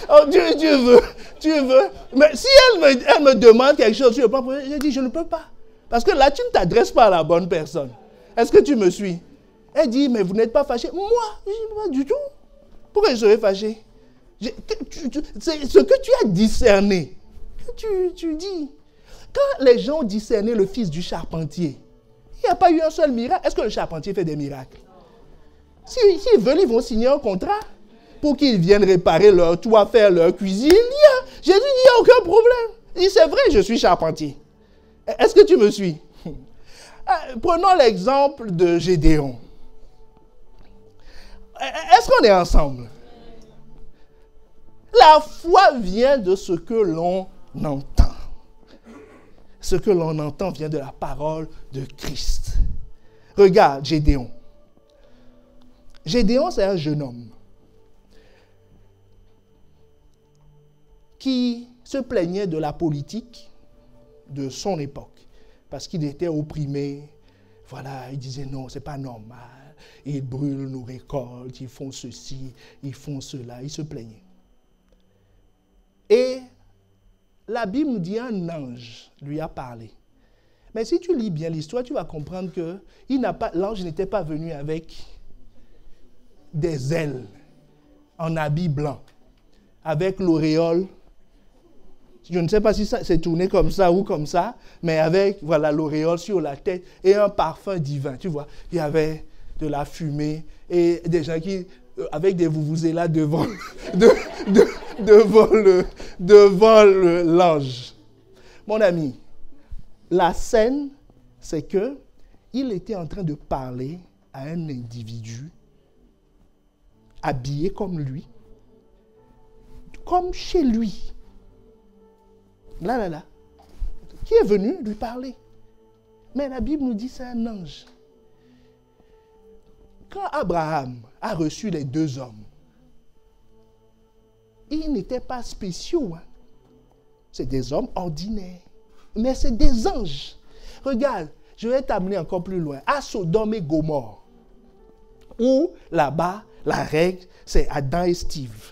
Oh, tu veux. Mais si elle me demande quelque chose, je dis, je ne peux pas. Parce que là, tu ne t'adresses pas à la bonne personne. Est-ce que tu me suis? Elle dit, mais vous n'êtes pas fâché. Moi, je ne dis pas du tout. Pourquoi je serais fâché? C'est ce que tu as discerné. Que tu dis. Quand les gens ont discerné le fils du charpentier, il n'y a pas eu un seul miracle. Est-ce que le charpentier fait des miracles? S'ils veulent, ils vont signer un contrat pour qu'ils viennent réparer leur toit, faire leur cuisine. Jésus dit, il n'y a aucun problème. Il dit, c'est vrai, je suis charpentier. Est-ce que tu me suis? Prenons l'exemple de Gédéon. Est-ce qu'on est ensemble? La foi vient de ce que l'on entend. Ce que l'on entend vient de la parole de Christ. Regarde Gédéon. Gédéon, c'est un jeune homme qui se plaignait de la politique de son époque. Parce qu'il était opprimé. Voilà, il disait non, c'est pas normal. Ils brûlent nos récoltes, ils font ceci, ils font cela. Il se plaignait. Et la Bible nous dit un ange lui a parlé. Mais si tu lis bien l'histoire, tu vas comprendre que l'ange n'était pas venu avec des ailes en habit blanc, avec l'auréole. Je ne sais pas si ça s'est tourné comme ça ou comme ça, mais avec l'auréole sur la tête et un parfum divin. Tu vois, il y avait de la fumée et des gens qui, avec des vuvuzelas devant l'ange. Mon ami, la scène, c'est que il était en train de parler à un individu habillé comme lui, comme chez lui. Là, qui est venu lui parler. Mais la Bible nous dit c'est un ange. Quand Abraham a reçu les deux hommes, ils n'étaient pas spéciaux. Hein. C'est des hommes ordinaires. Mais c'est des anges. Regarde, je vais t'amener encore plus loin. À Sodome et Gomorrhe, où là-bas, la règle, c'est Adam et Steve.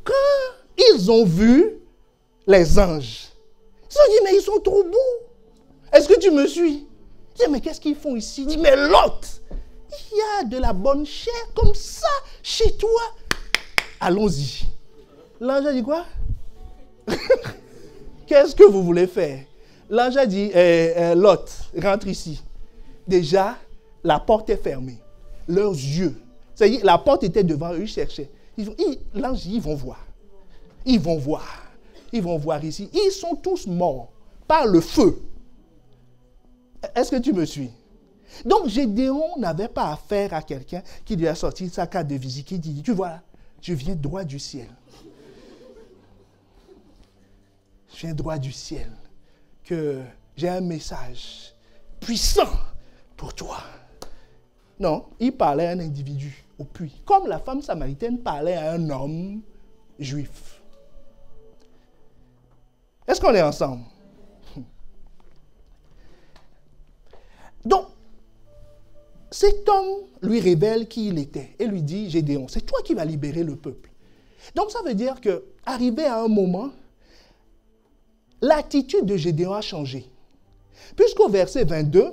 Quand ils ont vu les anges, ils se sont dit, mais ils sont trop beaux. Est-ce que tu me suis? Je dis, mais qu'est-ce qu'ils font ici? Il dit, mais Lot, il y a de la bonne chair comme ça chez toi. Allons-y. L'ange a dit quoi? Qu'est-ce que vous voulez faire? L'ange a dit, Lot, rentre ici. Déjà, la porte est fermée. Leurs yeux, c'est-à-dire la porte était devant eux, ils cherchaient. L'ange dit, ils vont voir. Ils vont voir. Ils vont voir ici. Ils sont tous morts par le feu. Est-ce que tu me suis? Donc, Gédéon n'avait pas affaire à quelqu'un qui lui a sorti sa carte de visite, qui dit, tu vois, je viens droit du ciel. Je viens droit du ciel. Que j'ai un message puissant pour toi. Non, il parlait à un individu au puits. Comme la femme samaritaine parlait à un homme juif. Est-ce qu'on est ensemble? Donc, cet homme lui révèle qui il était et lui dit, Gédéon, c'est toi qui vas libérer le peuple. Donc, ça veut dire qu'arrivé à un moment, l'attitude de Gédéon a changé. Puisqu'au verset 22,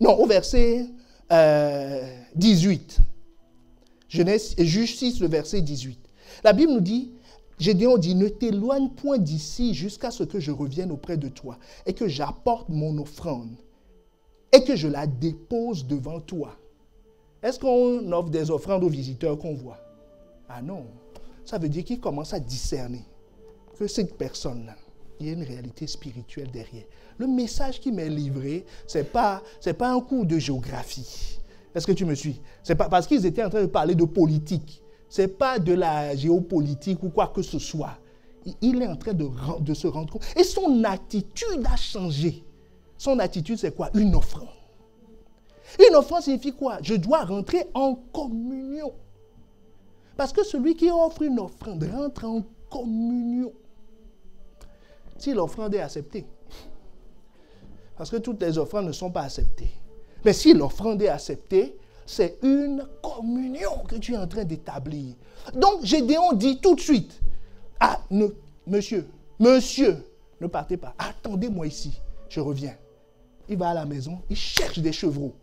non, au verset 18, Juge 6, le verset 18, la Bible nous dit, Gédéon dit, ne t'éloigne point d'ici jusqu'à ce que je revienne auprès de toi et que j'apporte mon offrande et que je la dépose devant toi. Est-ce qu'on offre des offrandes aux visiteurs qu'on voit? Ah non, ça veut dire qu'il commence à discerner que cette personne-là, il y a une réalité spirituelle derrière. Le message qui m'est livré, ce n'est pas un cours de géographie. Est-ce que tu me suis? C'est pas parce qu'ils étaient en train de parler de politique. Ce n'est pas de la géopolitique ou quoi que ce soit. Il est en train de se rendre compte. Et son attitude a changé. Son attitude, c'est quoi? Une offrande. Une offrande signifie quoi? Je dois rentrer en communion. Parce que celui qui offre une offrande rentre en communion. Si l'offrande est acceptée. Parce que toutes les offrandes ne sont pas acceptées. Mais si l'offrande est acceptée, c'est une communion que tu es en train d'établir. Donc, Gédéon dit tout de suite, ah, monsieur, ne partez pas, attendez-moi ici, je reviens. Il va à la maison, il cherche des chevreaux,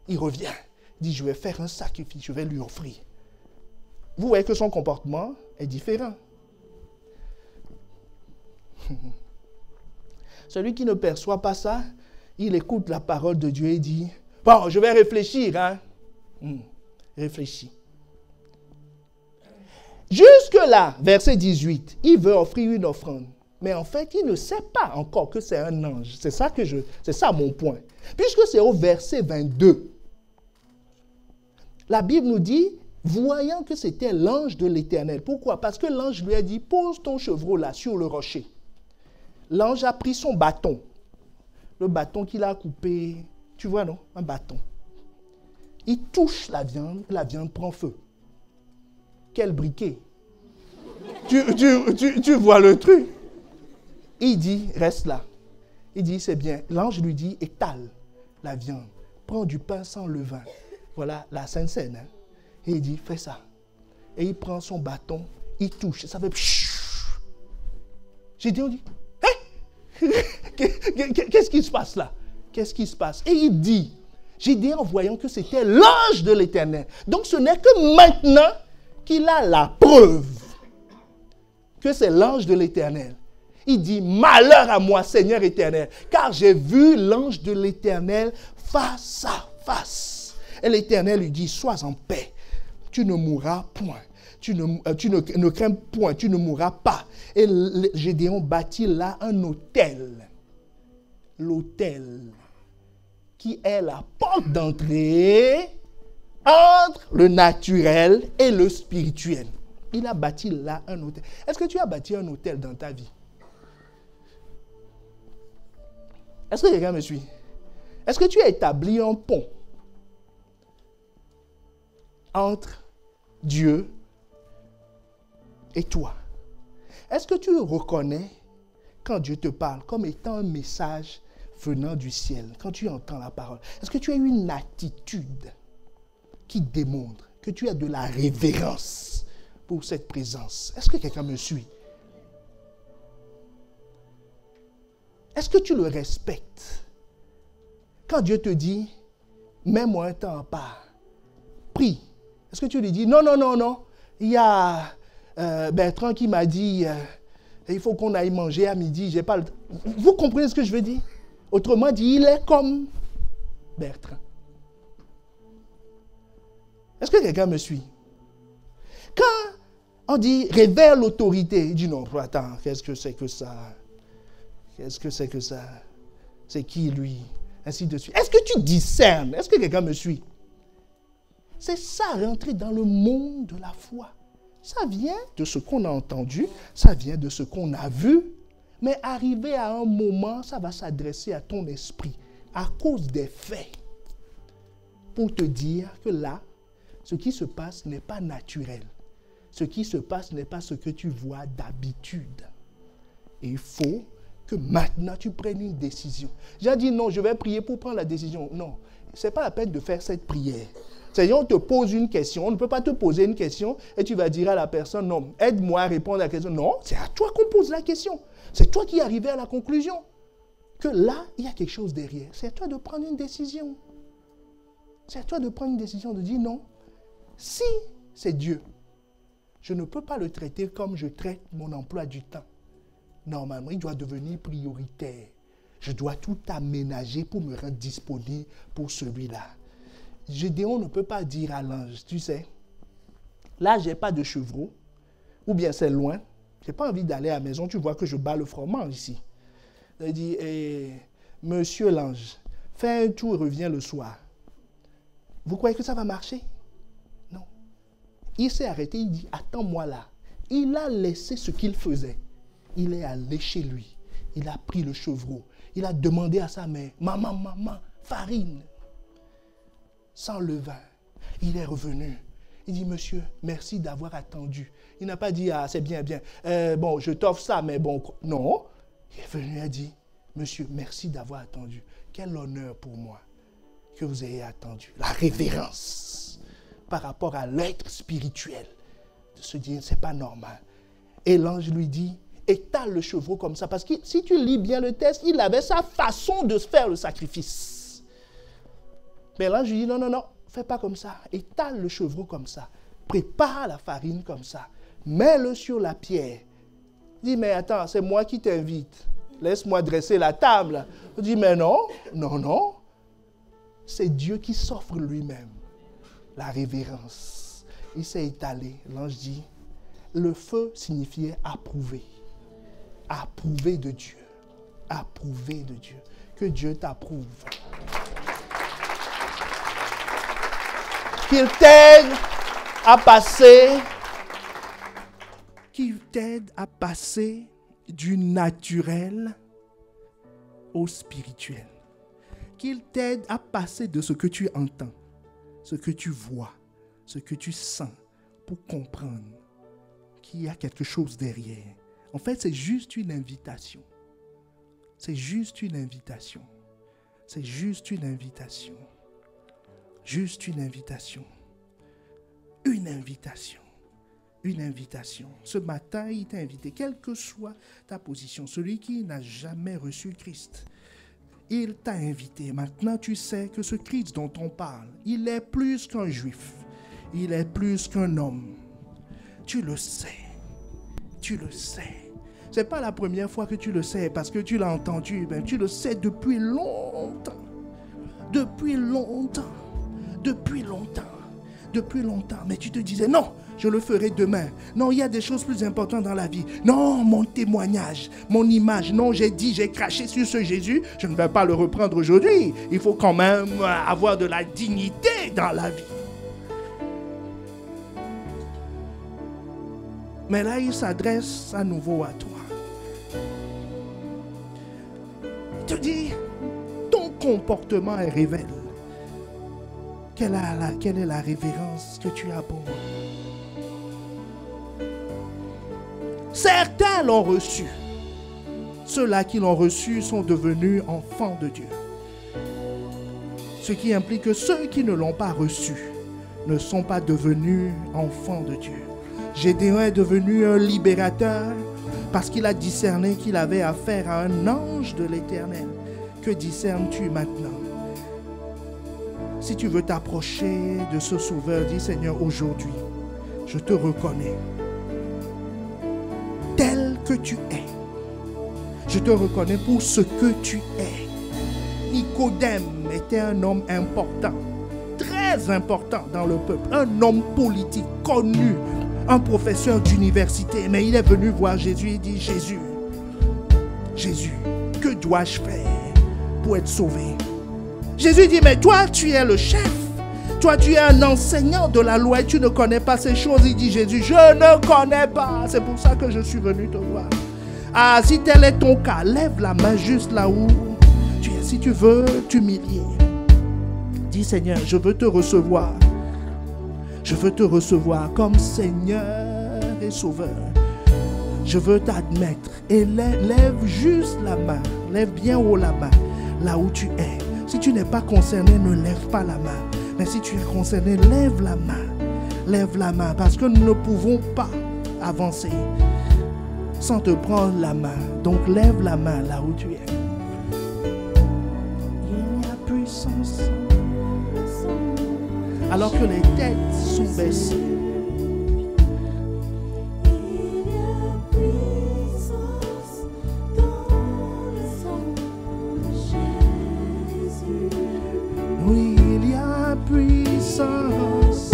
il revient, il dit, je vais faire un sacrifice, je vais lui offrir. Vous voyez que son comportement est différent. Celui qui ne perçoit pas ça, il écoute la parole de Dieu et dit, bon, je vais réfléchir, hein. Réfléchis. Jusque-là, verset 18, il veut offrir une offrande. Mais en fait, il ne sait pas encore que c'est un ange. C'est ça mon point. Puisque c'est au verset 22, la Bible nous dit, voyant que c'était l'ange de l'Éternel. Pourquoi? Parce que l'ange lui a dit, pose ton chevreau là, sur le rocher. L'ange a pris son bâton. Le bâton qu'il a coupé, tu vois non? Un bâton. Il touche la viande prend feu. Quel briquet. Tu vois le truc. Il dit, reste là. Il dit, c'est bien. L'ange lui dit, étale la viande. Prends du pain sans levain. Voilà la Sainte Seine. Hein? Et il dit, fais ça. Et il prend son bâton, il touche. Ça fait pshhh. J'ai dit, on dit, hein? Qu'est-ce qui se passe là? Qu'est-ce qui se passe? Et il dit, j'ai dit en voyant que c'était l'ange de l'Éternel. Donc ce n'est que maintenant qu'il a la preuve que c'est l'ange de l'Éternel. Il dit, malheur à moi, Seigneur éternel, car j'ai vu l'ange de l'Éternel face à face. Et l'Éternel lui dit, sois en paix, tu ne mourras point. Tu ne crains point, tu ne mourras pas. Et Gédéon bâtit là un autel. L'autel qui est la porte d'entrée entre le naturel et le spirituel. Il a bâti là un autel. Est-ce que tu as bâti un autel dans ta vie? Est-ce que quelqu'un me suit? Est-ce que tu as établi un pont entre Dieu et toi? Est-ce que tu reconnais quand Dieu te parle comme étant un message venant du ciel, quand tu entends la parole? Est-ce que tu as une attitude qui démontre que tu as de la révérence pour cette présence? Est-ce que quelqu'un me suit? Est-ce que tu le respectes? Quand Dieu te dit, mets-moi un temps à part, prie. Est-ce que tu lui dis, non, il y a Bertrand qui m'a dit, il faut qu'on aille manger à midi, j'ai pas le temps. Vous comprenez ce que je veux dire? Autrement dit, il est comme Bertrand. Est-ce que quelqu'un me suit? Quand on dit révèle l'autorité, il dit non, attends, qu'est-ce que c'est que ça? Qu'est-ce que c'est que ça? C'est qui lui? Ainsi de suite. Est-ce que tu discernes? Est-ce que quelqu'un me suit? C'est ça, rentrer dans le monde de la foi. Ça vient de ce qu'on a entendu, ça vient de ce qu'on a vu, mais arrivé à un moment, ça va s'adresser à ton esprit à cause des faits pour te dire que là, ce qui se passe n'est pas naturel. Ce qui se passe n'est pas ce que tu vois d'habitude. Et il faut que maintenant tu prennes une décision. J'ai dit non, je vais prier pour prendre la décision. Non, ce n'est pas la peine de faire cette prière. C'est-à-dire, on te pose une question, on ne peut pas te poser une question et tu vas dire à la personne, non, aide-moi à répondre à la question. Non, c'est à toi qu'on pose la question. C'est toi qui es arrivé à la conclusion que là, il y a quelque chose derrière. C'est à toi de prendre une décision. C'est à toi de prendre une décision, de dire non. Si c'est Dieu, je ne peux pas le traiter comme je traite mon emploi du temps. Normalement, il doit devenir prioritaire. Je dois tout aménager pour me rendre disponible pour celui-là. Gédéon ne peut pas dire à l'ange, tu sais, là, je n'ai pas de chevreau, ou bien c'est loin, je n'ai pas envie d'aller à la maison, tu vois que je bats le froment ici. Il dit, monsieur l'ange, fais un tour et reviens le soir. Vous croyez que ça va marcher? Non. Il s'est arrêté, il dit, attends-moi là. Il a laissé ce qu'il faisait. Il est allé chez lui. Il a pris le chevreau. Il a demandé à sa mère, maman, farine. Sans levain. Il est revenu. Il dit, monsieur, merci d'avoir attendu. Il n'a pas dit, ah, c'est bien. Bon, je t'offre ça, mais bon, non. Il est venu et a dit, monsieur, merci d'avoir attendu. Quel honneur pour moi que vous ayez attendu. La révérence par rapport à l'être spirituel. De se dire, c'est pas normal. Et l'ange lui dit, étale le chevreau comme ça. Parce que si tu lis bien le texte, il avait sa façon de faire le sacrifice. Mais l'ange lui dit, non, fais pas comme ça. Étale le chevreau comme ça. Prépare la farine comme ça. Mets-le sur la pierre. Dis, mais attends, c'est moi qui t'invite. Laisse-moi dresser la table. Il dit, mais non. C'est Dieu qui s'offre lui-même. La révérence. Il s'est étalé. L'ange dit, le feu signifiait approuver. Approuver de Dieu. Approuver de Dieu. Que Dieu t'approuve. Qu'il t'aide à passer du naturel au spirituel. Qu'il t'aide à passer de ce que tu entends, ce que tu vois, ce que tu sens, pour comprendre qu'il y a quelque chose derrière. En fait, c'est juste une invitation. C'est juste une invitation. C'est juste une invitation. Juste une invitation. Une invitation. Une invitation. Ce matin, il t'a invité, quelle que soit ta position. Celui qui n'a jamais reçu Christ, il t'a invité. Maintenant, tu sais que ce Christ dont on parle, il est plus qu'un juif. Il est plus qu'un homme. Tu le sais. Tu le sais. Ce n'est pas la première fois que tu le sais parce que tu l'as entendu. Ben, tu le sais depuis longtemps. Depuis longtemps. Depuis longtemps. Depuis longtemps. Mais tu te disais, non, je le ferai demain. Non, il y a des choses plus importantes dans la vie. Non, mon témoignage, mon image. Non, j'ai dit, j'ai craché sur ce Jésus. Je ne vais pas le reprendre aujourd'hui. Il faut quand même avoir de la dignité dans la vie. Mais là, il s'adresse à nouveau à toi. Il te dit, ton comportement révèle quelle est la révérence que tu as pour moi. Certains l'ont reçu. Ceux-là qui l'ont reçu sont devenus enfants de Dieu. Ce qui implique que ceux qui ne l'ont pas reçu ne sont pas devenus enfants de Dieu. Gédéon est devenu un libérateur parce qu'il a discerné qu'il avait affaire à un ange de l'Éternel. Que discernes-tu maintenant? Si tu veux t'approcher de ce Sauveur, dis Seigneur, aujourd'hui, je te reconnais tel que tu es. Je te reconnais pour ce que tu es. Nicodème était un homme important, très important dans le peuple, un homme politique connu, un professeur d'université, mais il est venu voir Jésus et dit, Jésus, que dois-je faire pour être sauvé? Jésus dit, mais toi, tu es le chef. Toi, tu es un enseignant de la loi et tu ne connais pas ces choses. Il dit, Jésus, je ne connais pas. C'est pour ça que je suis venu te voir. Ah, si tel est ton cas, lève la main juste là où tu es. Si tu veux t'humilier, dis, Seigneur, je veux te recevoir. Je veux te recevoir comme Seigneur et Sauveur. Je veux t'admettre. Et lève juste la main. Lève bien haut la main. Là où tu es. Si tu n'es pas concerné, ne lève pas la main. Mais si tu es concerné, lève la main. Lève la main. Parce que nous ne pouvons pas avancer sans te prendre la main. Donc lève la main là où tu es. Il y a puissance. Alors que les têtes sont baissées. Oui, il y a puissance.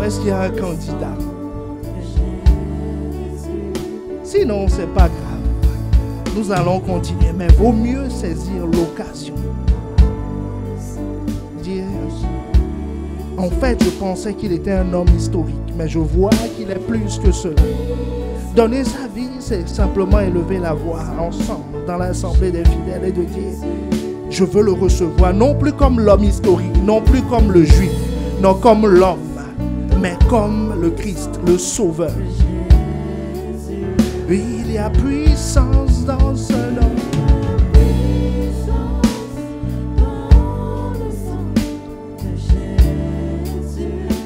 Est-ce qu'il y a un candidat? Sinon, c'est pas grave. Nous allons continuer, mais vaut mieux saisir l'occasion. Dire, en fait, je pensais qu'il était un homme historique, mais je vois qu'il est plus que cela. Donner sa vie, c'est simplement élever la voix ensemble dans l'assemblée des fidèles et de dire, je veux le recevoir, non plus comme l'homme historique, non plus comme le juif, non comme l'homme, mais comme le Christ, le Sauveur. Il y a puissance dans ce nom.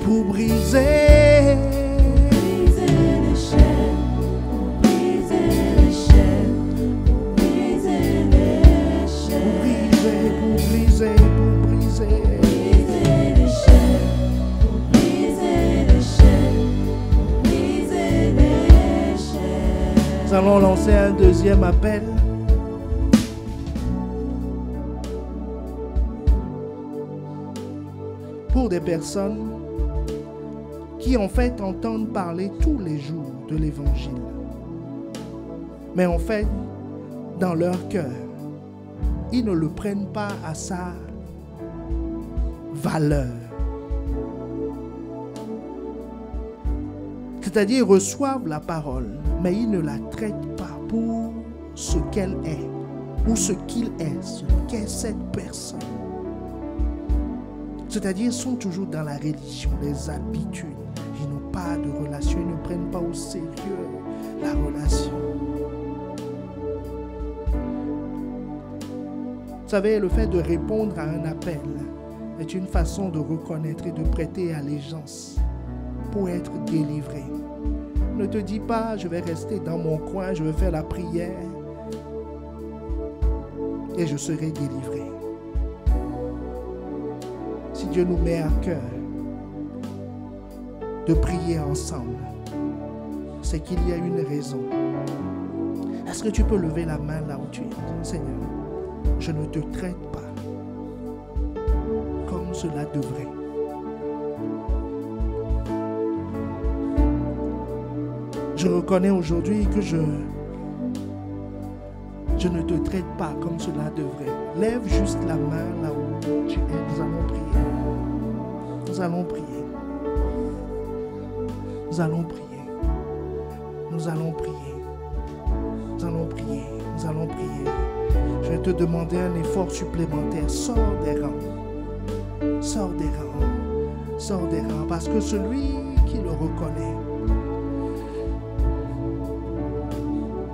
Pour briser les chaînes, pour briser les chaînes, pour briser les chaînes, pour briser, pour briser. briser les chaînes, pour briser les chaînes, pour briser les chaînes. Nous allons lancer un deuxième appel. Pour des personnes qui en fait entendent parler tous les jours de l'évangile. Mais en fait, dans leur cœur, ils ne le prennent pas à sa valeur. C'est-à-dire, ils reçoivent la parole, mais ils ne la traitent pas pour ce qu'elle est, ou ce qu'il est, ce qu'est cette personne. C'est-à-dire, ils sont toujours dans la religion, les habitudes. Ils n'ont pas de relation, ils ne prennent pas au sérieux la relation. Vous savez, le fait de répondre à un appel est une façon de reconnaître et de prêter allégeance pour être délivré. Ne te dis pas, je vais rester dans mon coin, je vais faire la prière et je serai délivré. Si Dieu nous met à cœur de prier ensemble, c'est qu'il y a une raison. Est-ce que tu peux lever la main là où tu es? Seigneur, je ne te traite pas comme cela devrait. Je reconnais aujourd'hui que je ne te traite pas comme cela devrait. Lève juste la main là où tu es. Nous allons prier. Nous allons prier. Nous allons prier. Nous allons prier. Nous allons prier. Nous allons prier. Je vais te demander un effort supplémentaire. Sors des rangs. Sors des rangs. Sors des rangs. Parce que celui qui le reconnaît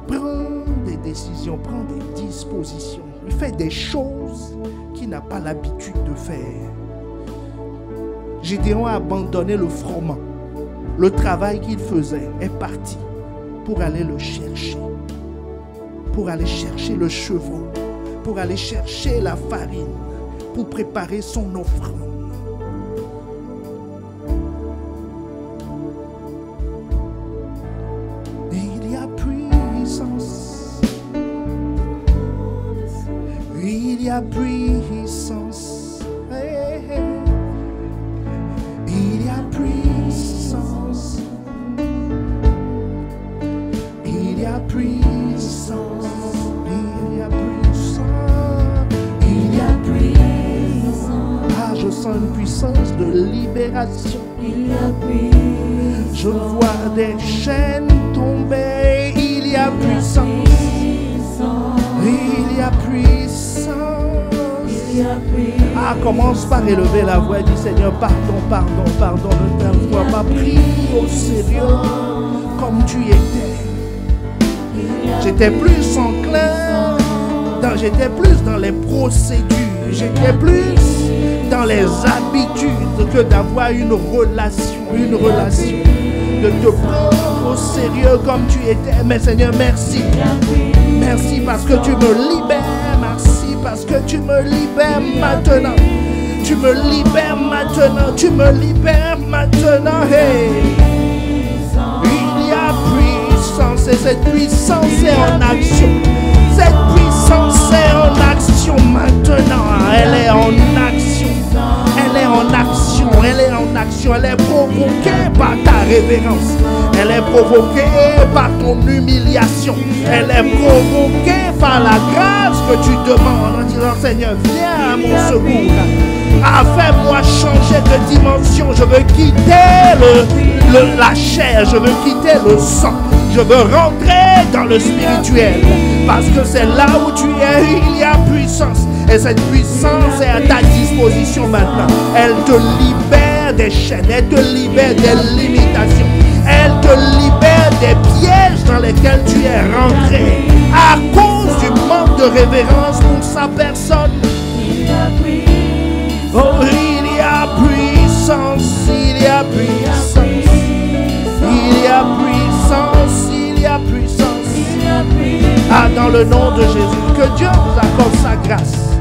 prend des décisions, prend des dispositions. Il fait des choses qu'il n'a pas l'habitude de faire. Gédéon a abandonné le froment. Le travail qu'il faisait est parti pour aller le chercher. Pour aller chercher le chevreau. Pour aller chercher la farine. Pour préparer son offrande. Et il y a puissance. Il y a puissance. Hey, hey. Il y a puissance. Il y a puissance. Il y a puissance. Il y a puissance, Ah, je sens une puissance de libération. il y a puissance, Je vois des chaînes tomber. Il y a puissance. Il y a puissance. Ah, commence par élever la voix et dis Seigneur, pardon, pardon, pardon de t'avoir pas pris au sérieux comme tu étais. J'étais plus enclin, j'étais plus dans les procédures, j'étais plus dans les habitudes que d'avoir une relation, de te prendre au sérieux comme tu étais. Mais Seigneur, merci. Merci parce que tu me libères, merci parce que tu me libères maintenant. Tu me libères maintenant, tu me libères maintenant. Hey. Il y a puissance et cette puissance est en action. Cette puissance est en action maintenant. Elle est en action. Elle est en action. Elle est en action. Elle est provoquée par ta révérence. Elle est provoquée par ton humiliation. Elle est provoquée par la grâce que tu demandes en disant Seigneur, viens à mon secours. Fais-moi changer de dimension. Je veux quitter la chair. Je veux quitter le sang. Je veux rentrer dans le spirituel. Parce que c'est là où tu es. Il y a puissance. Et cette puissance est à ta disposition maintenant. Elle te libère des chaînes. Elle te libère des limitations. Elle te libère des pièges dans lesquels tu es rentré. À cause du manque de révérence pour sa personne. Oh, il y a puissance, il y a puissance, il y a puissance, il y a puissance. Ah, dans le nom de Jésus, que Dieu vous accorde sa grâce,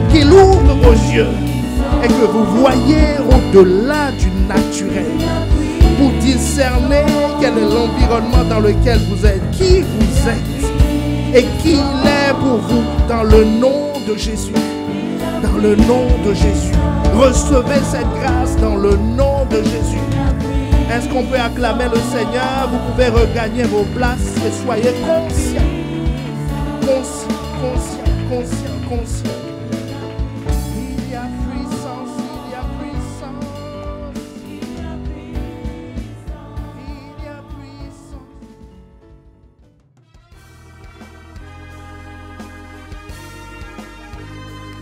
qu'il ouvre vos yeux et que vous voyez au-delà du naturel pour discerner quel est l'environnement dans lequel vous êtes, qui vous êtes et qui il est pour vous dans le nom de Jésus. Dans le nom de Jésus. Recevez cette grâce dans le nom de Jésus. Est-ce qu'on peut acclamer le Seigneur? Vous pouvez regagner vos places et soyez conscients. Conscients. Il y a puissance, il y a puissance. Il y a puissance.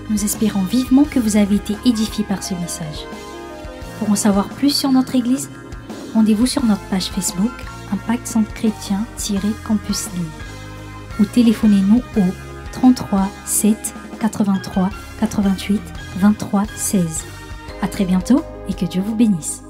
Nous espérons vivement que vous avez été édifiés par ce message. Pour en savoir plus sur notre Église, rendez-vous sur notre page Facebook Impact Centre Chrétien-Campus Lille ou téléphonez-nous au 33 7 83 88 23 16. À très bientôt et que Dieu vous bénisse.